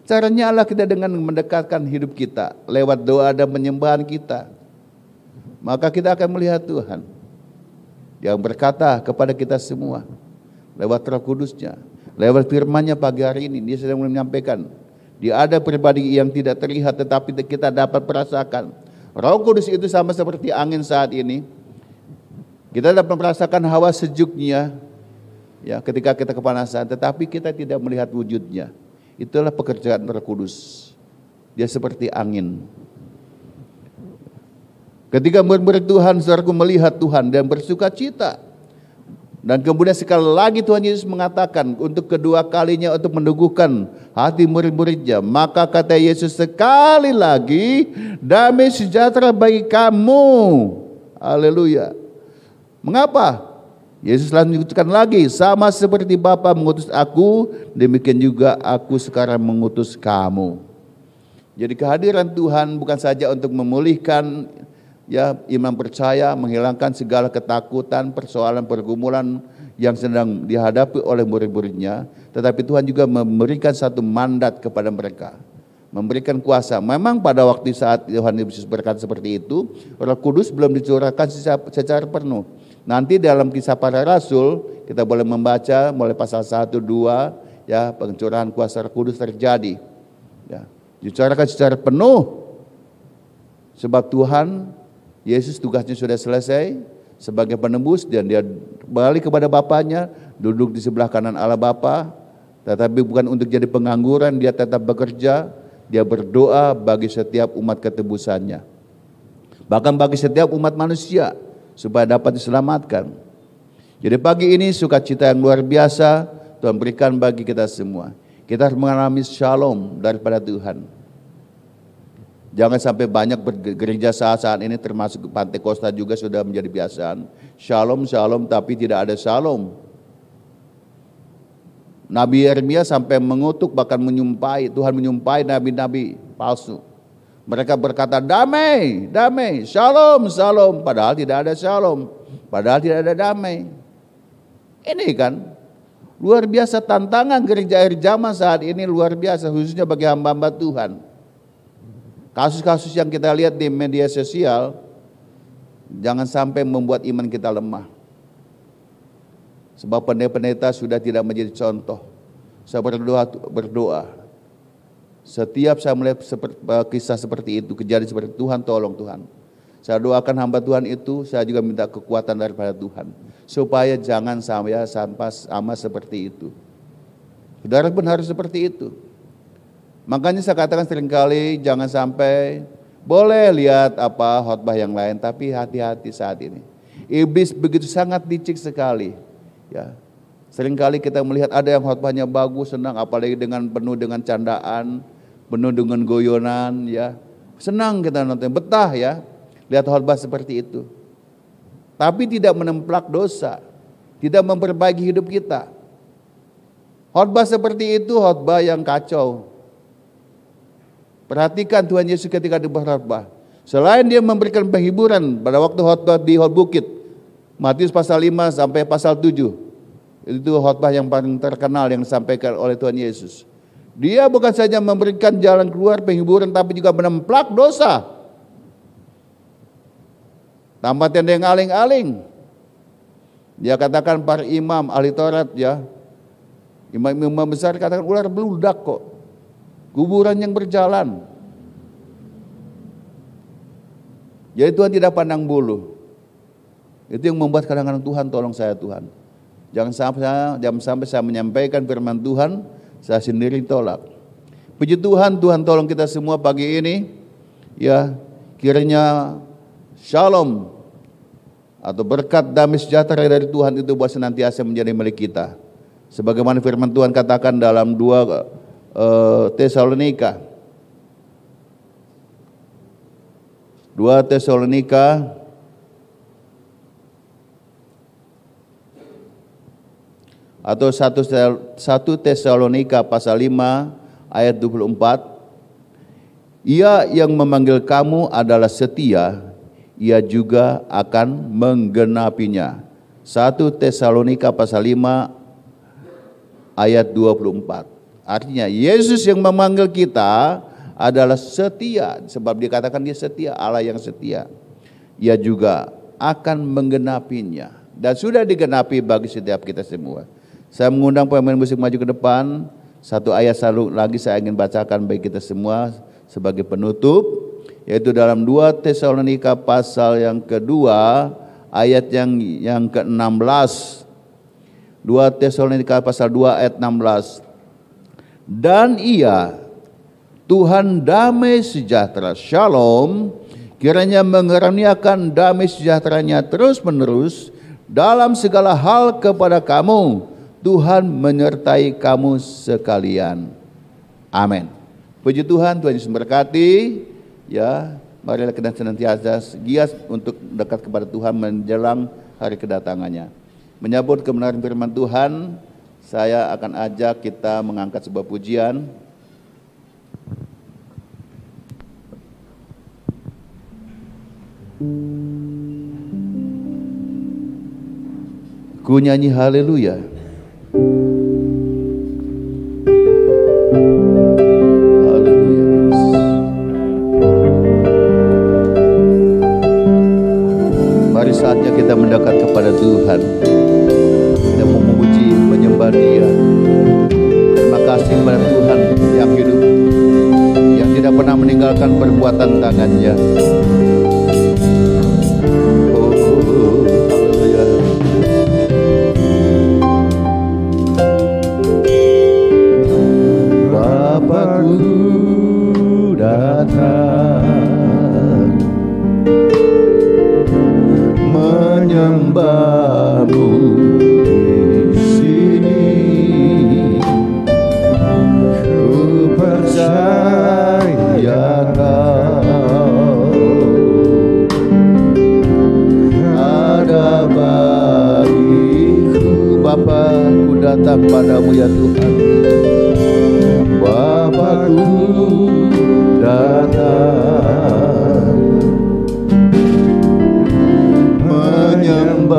Caranya adalah kita dengan mendekatkan hidup kita lewat doa dan penyembahan kita. Maka kita akan melihat Tuhan yang berkata kepada kita semua lewat Roh Kudus-Nya, lewat firman-Nya pagi hari ini. Dia sedang menyampaikan, dia ada pribadi yang tidak terlihat tetapi kita dapat merasakan. Roh Kudus itu sama seperti angin saat ini. Kita dapat merasakan hawa sejuknya ya ketika kita kepanasan, tetapi kita tidak melihat wujudnya. Itulah pekerjaan Roh Kudus. Dia seperti angin. Ketika murid-murid Tuhan, saudaraku, melihat Tuhan dan bersuka cita. Dan kemudian sekali lagi Tuhan Yesus mengatakan untuk kedua kalinya untuk meneguhkan hati murid-muridnya. Maka kata Yesus sekali lagi, damai sejahtera bagi kamu. Haleluya. Mengapa? Yesus lanjutkan lagi, sama seperti Bapa mengutus aku, demikian juga aku sekarang mengutus kamu. Jadi kehadiran Tuhan bukan saja untuk memulihkan ya iman percaya, menghilangkan segala ketakutan, persoalan, pergumulan yang sedang dihadapi oleh murid-muridnya, tetapi Tuhan juga memberikan satu mandat kepada mereka, memberikan kuasa. Memang pada waktu saat Tuhan Yesus berkata seperti itu, Roh Kudus belum dicurahkan secara penuh. Nanti dalam Kisah Para Rasul kita boleh membaca mulai pasal 1, 2 ya, pencurahan kuasa Roh Kudus terjadi ya, dicurahkan secara penuh. Sebab Tuhan Yesus tugasnya sudah selesai sebagai penebus dan dia balik kepada Bapaknya, duduk di sebelah kanan Allah Bapa, tetapi bukan untuk jadi pengangguran, dia tetap bekerja, dia berdoa bagi setiap umat ketebusannya. Bahkan bagi setiap umat manusia supaya dapat diselamatkan. Jadi pagi ini sukacita yang luar biasa Tuhan berikan bagi kita semua. Kita harus mengalami shalom daripada Tuhan. Jangan sampai banyak bergereja saat ini termasuk Pantai Kosta juga sudah menjadi kebiasaan. Shalom, shalom tapi tidak ada shalom. Nabi Yeremia sampai mengutuk bahkan menyumpai, Tuhan menyumpai nabi-nabi palsu. Mereka berkata damai, damai, shalom, shalom, padahal tidak ada shalom. padahal tidak ada damai. Ini kan luar biasa tantangan gereja akhir zaman saat ini, luar biasa khususnya bagi hamba-hamba Tuhan. Kasus-kasus yang kita lihat di media sosial jangan sampai membuat iman kita lemah. Sebab pendeta-pendeta sudah tidak menjadi contoh. Saya berdoa. Setiap saya melihat kisah seperti itu, kejadian seperti itu, Tuhan tolong Tuhan. Saya doakan hamba Tuhan itu, saya juga minta kekuatan daripada Tuhan. Supaya jangan sampai sama seperti itu. Saudara pun harus seperti itu. Makanya saya katakan seringkali jangan sampai, boleh lihat khotbah yang lain, tapi hati-hati saat ini. Iblis begitu sangat licik sekali. Ya, seringkali kita melihat ada yang khotbahnya bagus, senang, apalagi penuh dengan candaan, penuh dengan goyonan, ya. Senang kita nonton, betah ya, lihat khotbah seperti itu. Tapi tidak menemplak dosa, tidak memperbaiki hidup kita. Khotbah seperti itu khotbah yang kacau. Perhatikan Tuhan Yesus ketika di berkhotbah. Selain dia memberikan penghiburan pada waktu khotbah di bukit, Matius pasal 5 sampai pasal 7. Itu khotbah yang paling terkenal yang disampaikan oleh Tuhan Yesus. Dia bukan saja memberikan jalan keluar penghiburan, tapi juga menemplak dosa. Tanpa tenda yang aling-aling. Dia katakan para imam ahli Taurat, ya, imam-imam besar katakan ular beludak kok. Kuburan yang berjalan. Jadi Tuhan tidak pandang bulu. Itu yang membuat kadang-kadang Tuhan tolong saya Tuhan. Jangan sampai saya menyampaikan firman Tuhan, saya sendiri tolak. Puji Tuhan, Tuhan tolong kita semua pagi ini. Ya, kiranya shalom atau berkat damai sejahtera dari Tuhan itu buat senantiasa menjadi milik kita. Sebagaimana firman Tuhan katakan dalam 2 Tesalonika 1 Tesalonika pasal 5 ayat 24. Ia yang memanggil kamu adalah setia, ia juga akan menggenapinya. 1 Tesalonika pasal 5 ayat 24. Artinya Yesus yang memanggil kita adalah setia, sebab dikatakan dia setia, Allah yang setia. Ia juga akan menggenapinya dan sudah digenapi bagi setiap kita semua. Saya mengundang pemain musik maju ke depan. Satu ayat lagi saya ingin bacakan bagi kita semua sebagai penutup, yaitu dalam 2 Tesalonika pasal yang kedua ayat yang ke-16. 2 Tesalonika pasal 2 ayat 16. Dan ia, Tuhan damai sejahtera, shalom, kiranya mengaruniakan damai sejahteranya terus menerus dalam segala hal kepada kamu. Tuhan menyertai kamu sekalian. Amin. Puji Tuhan, Tuhan Yesus memberkati. Ya, marilah kita senantiasa giat untuk dekat kepada Tuhan menjelang hari kedatangannya. Menyambut kebenaran firman Tuhan, saya akan ajak kita mengangkat sebuah pujian. Ku nyanyi haleluya. Mari saatnya kita mendekat kepada Tuhan. Kita mau memuji, menyembah Dia. Terima kasih kepada Tuhan yang hidup, yang tidak pernah meninggalkan perbuatan tangannya. Haleluya. Bapakku datang menyembahmu di sini. Ku percaya Kau ada bagiku. Bapa, ku datang padamu ya Tuhan. Bapakku datang menyembah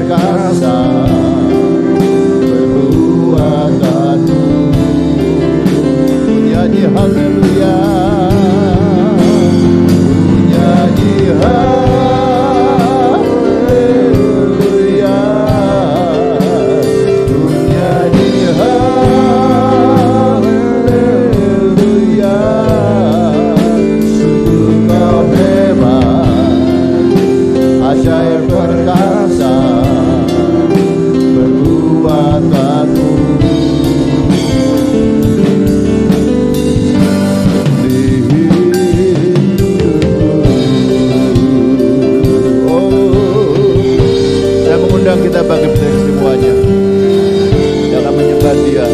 perkasa perbuatanmu. Nyanyi haleluya, nyanyi haleluya, nyanyi haleluya. Sungguh kau hebat, ajaib perkasa perbuatanmu. Saya mengundang kita bagi semuanya dalam menyembah Dia.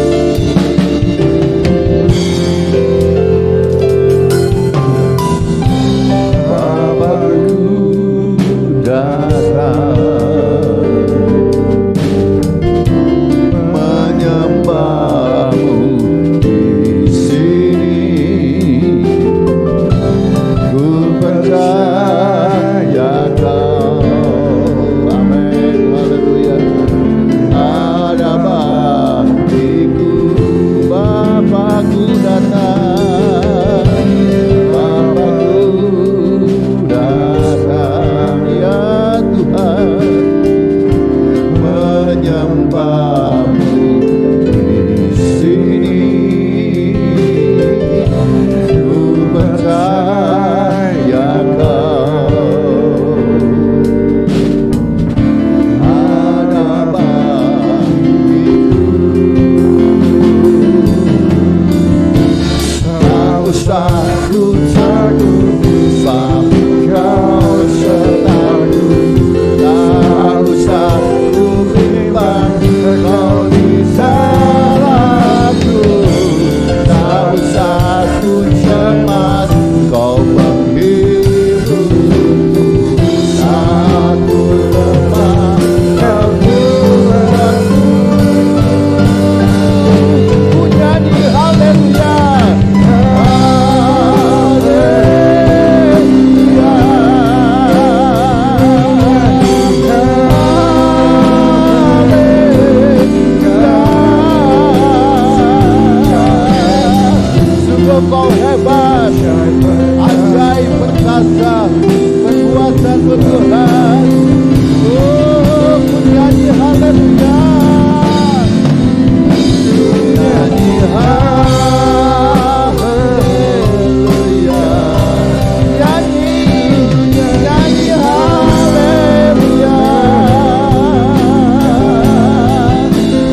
Bapakku datang menyembahmu di sini. Ku percaya Kau, amin, haleluya. Ada bagiku, Bapakku datang, Bapakku datang, ya Tuhan, menyembahmu di sini. Ku percaya Kau, ada bagiku. Tak usah ku takut, sebab Kau sertaku. Tak usah ku bimbang, Kau di salahku. Tak usah ku cemas, Kau penghiburku. Saat ku lemah, Kau kuatku. Ku nyanyi haleluya, sungguh Kau hebat, ajaib perkasa perbuatanmu Tuhan. Oh, ku nyanyi haleluya, ku nyanyi haleluya, nyanyi haleluya.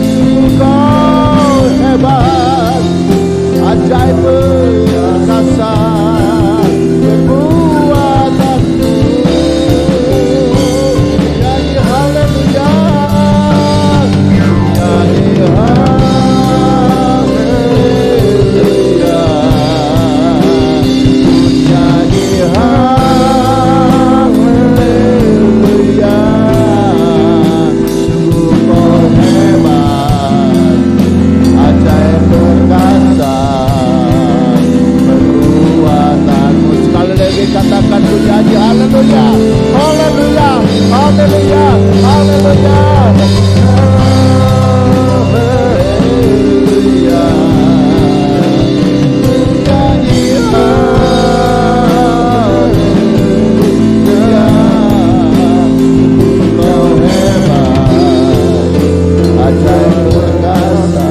Sungguh Kau hebat, ajaib perkasa perbuatanmu. Nyanyi haleluya, nyanyi haleluya, nyanyi haleluya. Sungguh Kau hebat, ajaib perkasa perbuatanmu. Sekali lagi katakan, ku nyanyi haleluya, haleluya, haleluya, haleluya, haleluya. Nyanyi haleluya, Kau hebat, ajaib perkasa.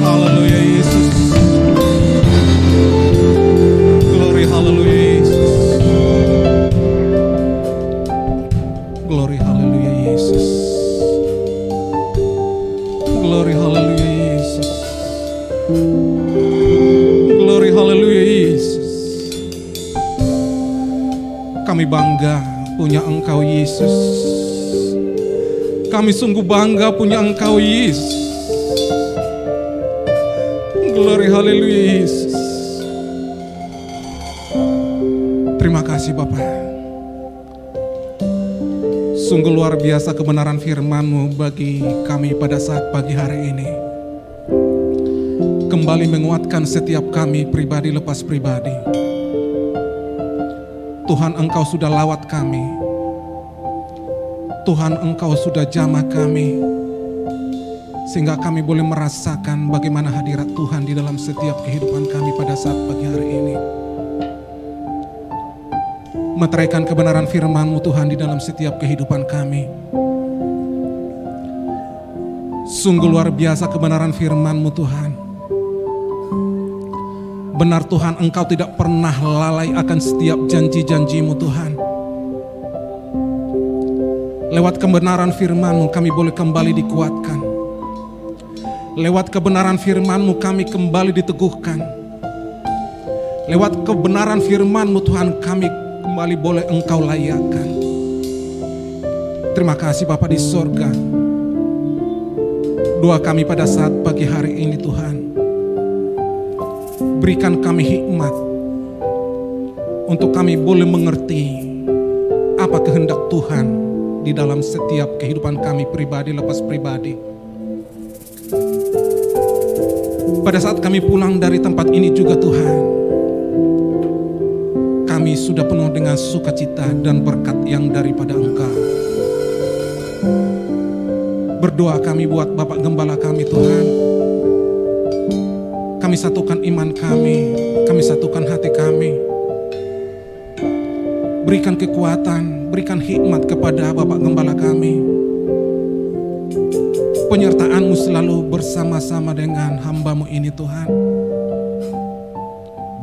Haleluya Yesus. Glory haleluya Yesus. Glory haleluya Yesus. Glory haleluya Yesus. Glory haleluya Yesus. Kami bangga punya Engkau Yesus. Kami sungguh bangga punya Engkau Yesus. Glory haleluya Yesus. Terima kasih Bapa. Sungguh luar biasa kebenaran firman-Mu bagi kami pada saat pagi hari ini. Kembali menguatkan setiap kami pribadi lepas pribadi. Tuhan, Engkau sudah lawat kami. Tuhan, Engkau sudah jamah kami, sehingga kami boleh merasakan bagaimana hadirat Tuhan di dalam setiap kehidupan kami pada saat pagi hari ini. Meteraikan kebenaran firman-Mu Tuhan di dalam setiap kehidupan kami. Sungguh luar biasa kebenaran firman-Mu Tuhan. Benar Tuhan, Engkau tidak pernah lalai akan setiap janji-janji-Mu Tuhan. Lewat kebenaran firman-Mu kami boleh kembali dikuatkan. Lewat kebenaran firman-Mu kami kembali diteguhkan. Lewat kebenaran firman-Mu Tuhan kami kembali boleh Engkau layakkan. Terima kasih Bapa di sorga. Doa kami pada saat pagi hari ini Tuhan, berikan kami hikmat untuk kami boleh mengerti apa kehendak Tuhan di dalam setiap kehidupan kami pribadi lepas pribadi. Pada saat kami pulang dari tempat ini juga Tuhan, kami sudah penuh dengan sukacita dan berkat yang daripada Engkau. Berdoa kami buat Bapak Gembala kami Tuhan. Kami satukan iman kami satukan hati kami. Berikan kekuatan, berikan hikmat kepada Bapak Gembala kami. Penyertaan-Mu selalu bersama-sama dengan hamba-Mu ini Tuhan.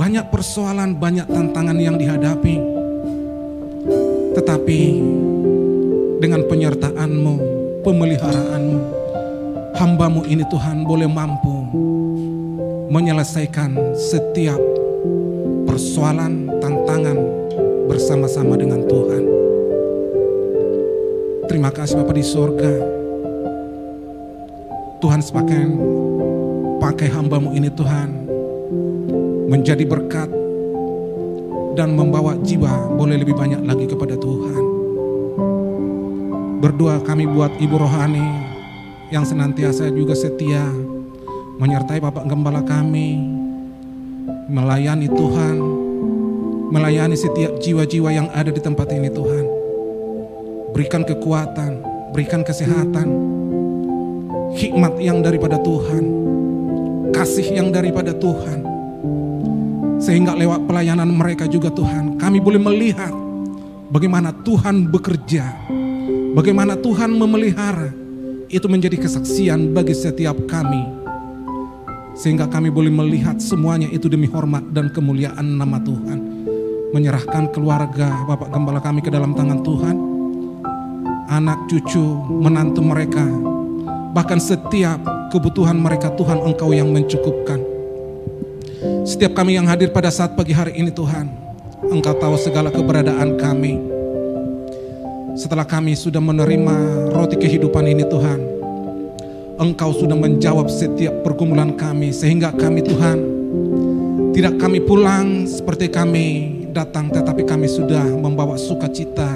Banyak persoalan, banyak tantangan yang dihadapi, tetapi dengan penyertaan-Mu, pemeliharaan-Mu, hamba-Mu ini Tuhan boleh mampu menyelesaikan setiap persoalan, tantangan bersama-sama dengan Tuhan. Terima kasih Bapa di sorga. Tuhan semakin pakai hamba-Mu ini Tuhan menjadi berkat dan membawa jiwa boleh lebih banyak lagi kepada Tuhan. Berdoa kami buat Ibu Rohani yang senantiasa juga setia menyertai Bapak Gembala kami, melayani Tuhan, melayani setiap jiwa-jiwa yang ada di tempat ini Tuhan. Berikan kekuatan, berikan kesehatan, hikmat yang daripada Tuhan, kasih yang daripada Tuhan. Sehingga lewat pelayanan mereka juga Tuhan, kami boleh melihat bagaimana Tuhan bekerja, bagaimana Tuhan memelihara. Itu menjadi kesaksian bagi setiap kami, sehingga kami boleh melihat semuanya itu demi hormat dan kemuliaan nama Tuhan. Menyerahkan keluarga Bapak Gembala kami ke dalam tangan Tuhan. Anak cucu, menantu mereka, bahkan setiap kebutuhan mereka Tuhan, Engkau yang mencukupkan. Setiap kami yang hadir pada saat pagi hari ini Tuhan, Engkau tahu segala keberadaan kami. Setelah kami sudah menerima roti kehidupan ini Tuhan, Engkau sudah menjawab setiap pergumulan kami, sehingga kami Tuhan, tidak kami pulang seperti kami datang, tetapi kami sudah membawa sukacita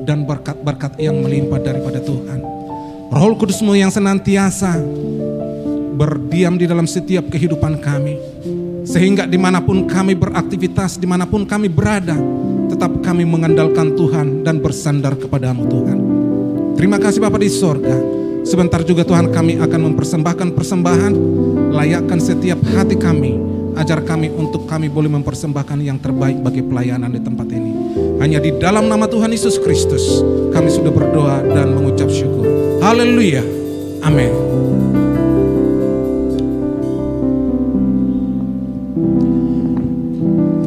dan berkat-berkat yang melimpah daripada Tuhan. Roh Kudus-Mu yang senantiasa berdiam di dalam setiap kehidupan kami, sehingga dimanapun kami beraktivitas, dimanapun kami berada, tetap kami mengandalkan Tuhan dan bersandar kepadamu Tuhan. Terima kasih Bapa di sorga. Sebentar juga Tuhan kami akan mempersembahkan persembahan. Layakkan setiap hati kami, ajar kami untuk kami boleh mempersembahkan yang terbaik bagi pelayanan di tempat ini. Hanya di dalam nama Tuhan Yesus Kristus kami sudah berdoa dan mengucap syukur. Haleluya, amin.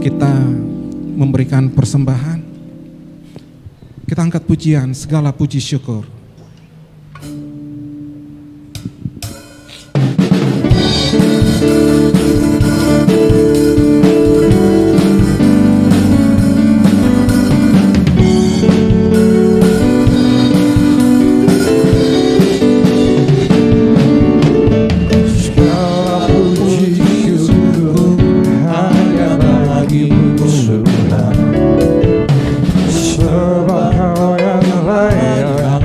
Kita memberikan persembahan, kita angkat pujian, segala puji syukur. Sebab Kau yang layak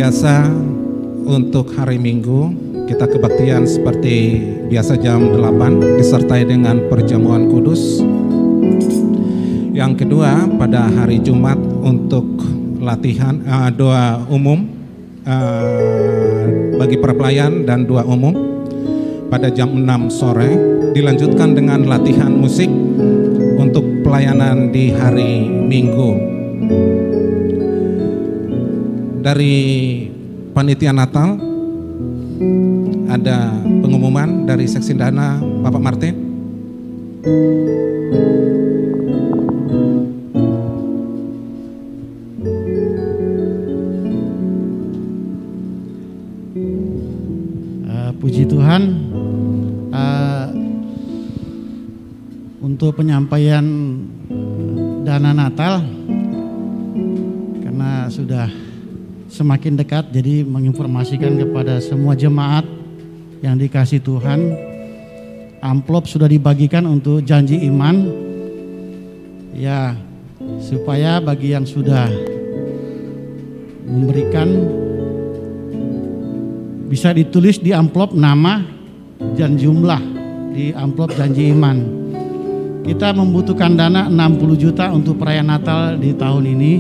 biasa untuk hari Minggu kita kebaktian seperti biasa jam 8 disertai dengan perjamuan kudus. Yang kedua pada hari Jumat untuk latihan doa umum bagi para pelayan dan doa umum pada jam 6 sore, dilanjutkan dengan latihan musik untuk pelayanan di hari Minggu. Dari panitia Natal ada pengumuman dari seksi dana Bapak Martin. Puji Tuhan, untuk penyampaian dana Natal karena sudah semakin dekat, jadi menginformasikan kepada semua jemaat yang dikasih Tuhan, amplop sudah dibagikan untuk janji iman ya, supaya bagi yang sudah memberikan bisa ditulis di amplop nama dan jumlah di amplop janji iman. Kita membutuhkan dana 60 juta untuk perayaan Natal di tahun ini.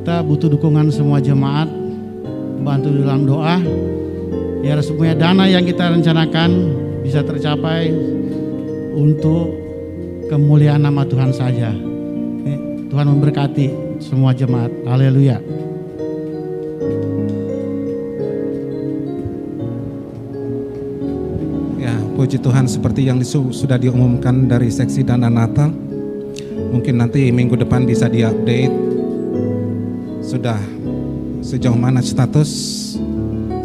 Kita butuh dukungan semua jemaat, bantu dalam doa biar semuanya dana yang kita rencanakan bisa tercapai untuk kemuliaan nama Tuhan saja. Tuhan memberkati semua jemaat. Haleluya. Puji Tuhan, seperti yang sudah diumumkan dari seksi dana Natal, mungkin nanti minggu depan bisa diupdate sudah sejauh mana status,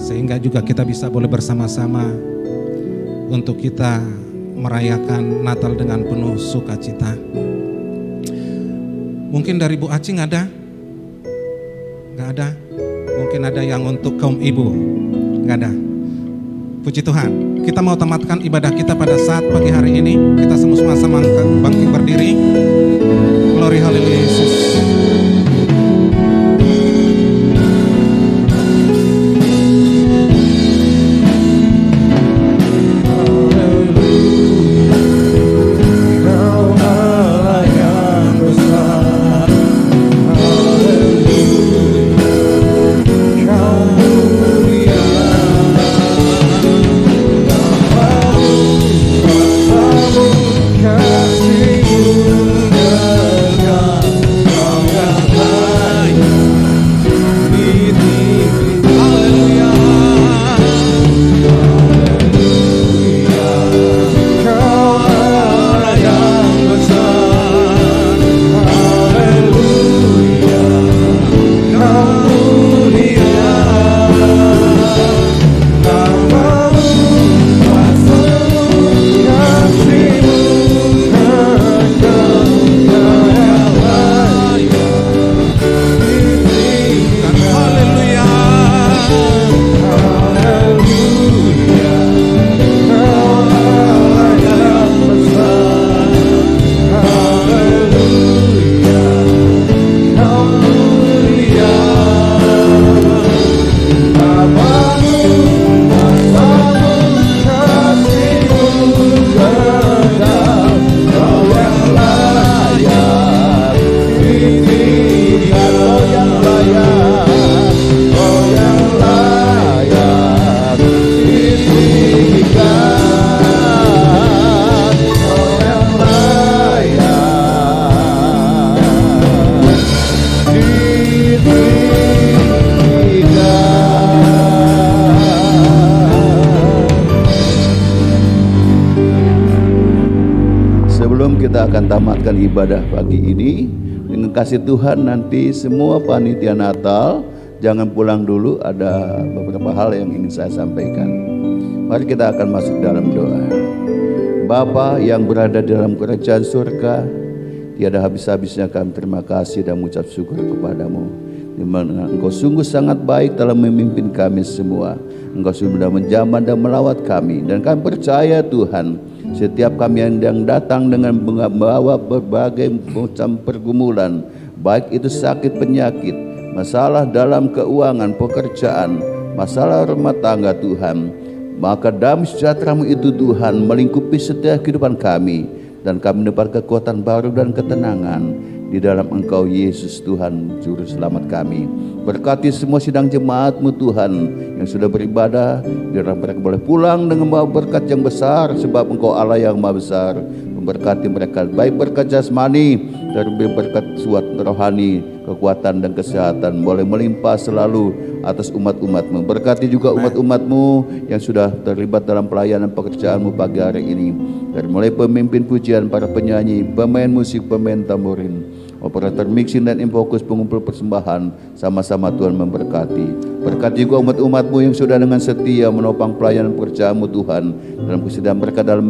sehingga juga kita bisa boleh bersama-sama untuk kita merayakan Natal dengan penuh sukacita. Mungkin dari Bu Acing ada? Nggak ada? Mungkin ada yang untuk kaum ibu? Nggak ada? Puji Tuhan, kita mau tamatkan ibadah kita pada saat pagi hari ini. Kita semua sama bangkit berdiri. Glory haleluya Yesus. Kita akan tamatkan ibadah pagi ini dengan kasih Tuhan. Nanti semua panitia Natal jangan pulang dulu, ada beberapa hal yang ingin saya sampaikan. Mari kita akan masuk dalam doa. Bapa yang berada dalam kerajaan surga, tiada habis-habisnya kami terima kasih dan mengucap syukur kepadamu, di mana Engkau sungguh sangat baik dalam memimpin kami semua. Engkau sudah menjamah dan melawat kami, dan kami percaya Tuhan, setiap kami yang datang dengan membawa berbagai macam pergumulan, baik itu sakit penyakit masalah dalam keuangan, pekerjaan, masalah rumah tangga Tuhan. Maka damai sejahtera-Mu itu Tuhan melingkupi setiap kehidupan kami, dan kami mendapat kekuatan baru dan ketenangan di dalam Engkau Yesus Tuhan Juru Selamat kami. Berkati semua sidang jemaat-Mu Tuhan yang sudah beribadah, biarlah mereka boleh pulang dengan membawa berkat yang besar, sebab Engkau Allah yang Maha Besar. Memberkati mereka baik berkat jasmani dan berkat suat rohani, kekuatan dan kesehatan boleh melimpah selalu atas umat-umat-Mu. Berkati juga umat-umat-Mu yang sudah terlibat dalam pelayanan pekerjaan-Mu pagi hari ini, dari mulai pemimpin pujian, para penyanyi, pemain musik, pemain tamborin, operator mixing dan infokus pengumpul persembahan, sama-sama Tuhan memberkati. Berkati juga umat-umat-Mu yang sudah dengan setia menopang pelayanan pekerjaan-Mu Tuhan, dalam kesediaan mereka dalam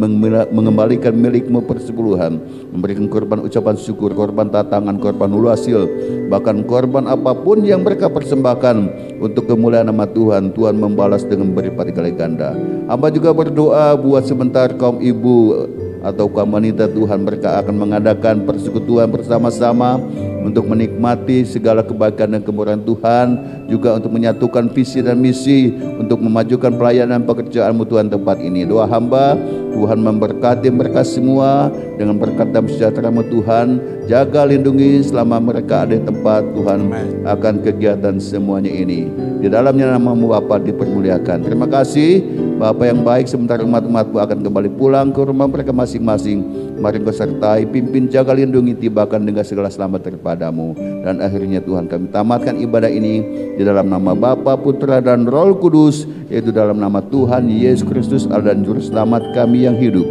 mengembalikan milik-Mu persepuluhan, memberikan korban ucapan syukur, korban tatangan, korban hulu hasil, bahkan korban apapun yang mereka persembahkan untuk kemuliaan nama Tuhan. Tuhan membalas dengan berlipat kali ganda. Hamba juga berdoa buat sebentar kaum ibu atau kaum wanita Tuhan, mereka akan mengadakan persekutuan bersama-sama untuk menikmati segala kebaikan dan kemurahan Tuhan, juga untuk menyatukan visi dan misi untuk memajukan pelayanan pekerjaan-Mu Tuhan tempat ini. Doa hamba, Tuhan memberkati mereka semua dengan berkat dan sejahtera-Mu Tuhan. Jaga lindungi selama mereka ada di tempat Tuhan akan kegiatan semuanya ini. Di dalamnya nama-Mu Bapa dipermuliakan. Terima kasih Bapa yang baik, sebentar umat-umat-Mu akan kembali pulang ke rumah mereka masing-masing. Mari Engkau sertai, pimpin, jaga, lindungi, tibakan dengan segala selamat daripada-Mu. Dan akhirnya Tuhan, kami tamatkan ibadah ini di dalam nama Bapa, Putra dan Roh Kudus, yaitu dalam nama Tuhan Yesus Kristus Allah dan Juru Selamat kami yang hidup.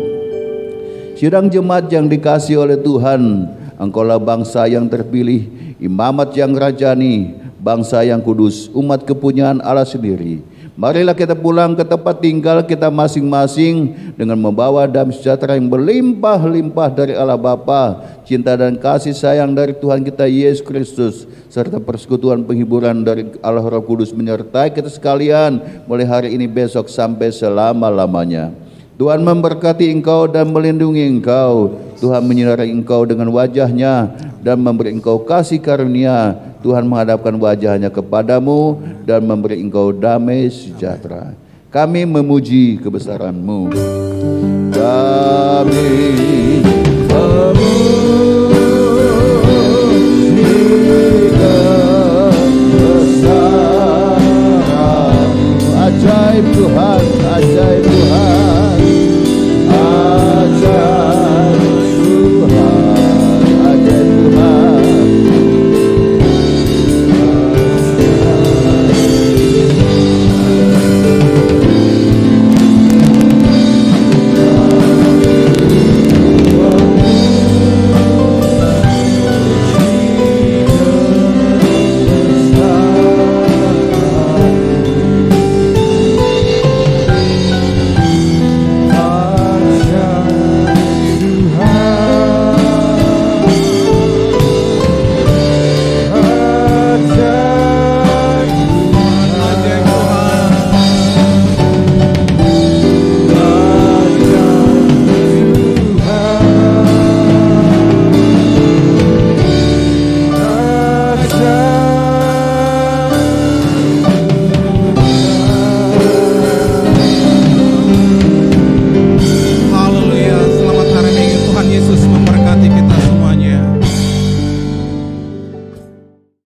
Sidang jemaat yang dikasihi oleh Tuhan, Engkaulah bangsa yang terpilih, imamat yang rajani, bangsa yang kudus, umat kepunyaan Allah sendiri. Marilah kita pulang ke tempat tinggal kita masing-masing dengan membawa damai sejahtera yang berlimpah-limpah dari Allah Bapa, cinta dan kasih sayang dari Tuhan kita Yesus Kristus, serta persekutuan penghiburan dari Allah Roh Kudus menyertai kita sekalian mulai hari ini, besok, sampai selama-lamanya. Tuhan memberkati engkau dan melindungi engkau. Tuhan menyinari engkau dengan wajah-Nya dan memberi engkau kasih karunia. Tuhan menghadapkan wajah-Nya kepadamu dan memberi engkau damai sejahtera. Kami memuji kebesaran-Mu. Kami memuji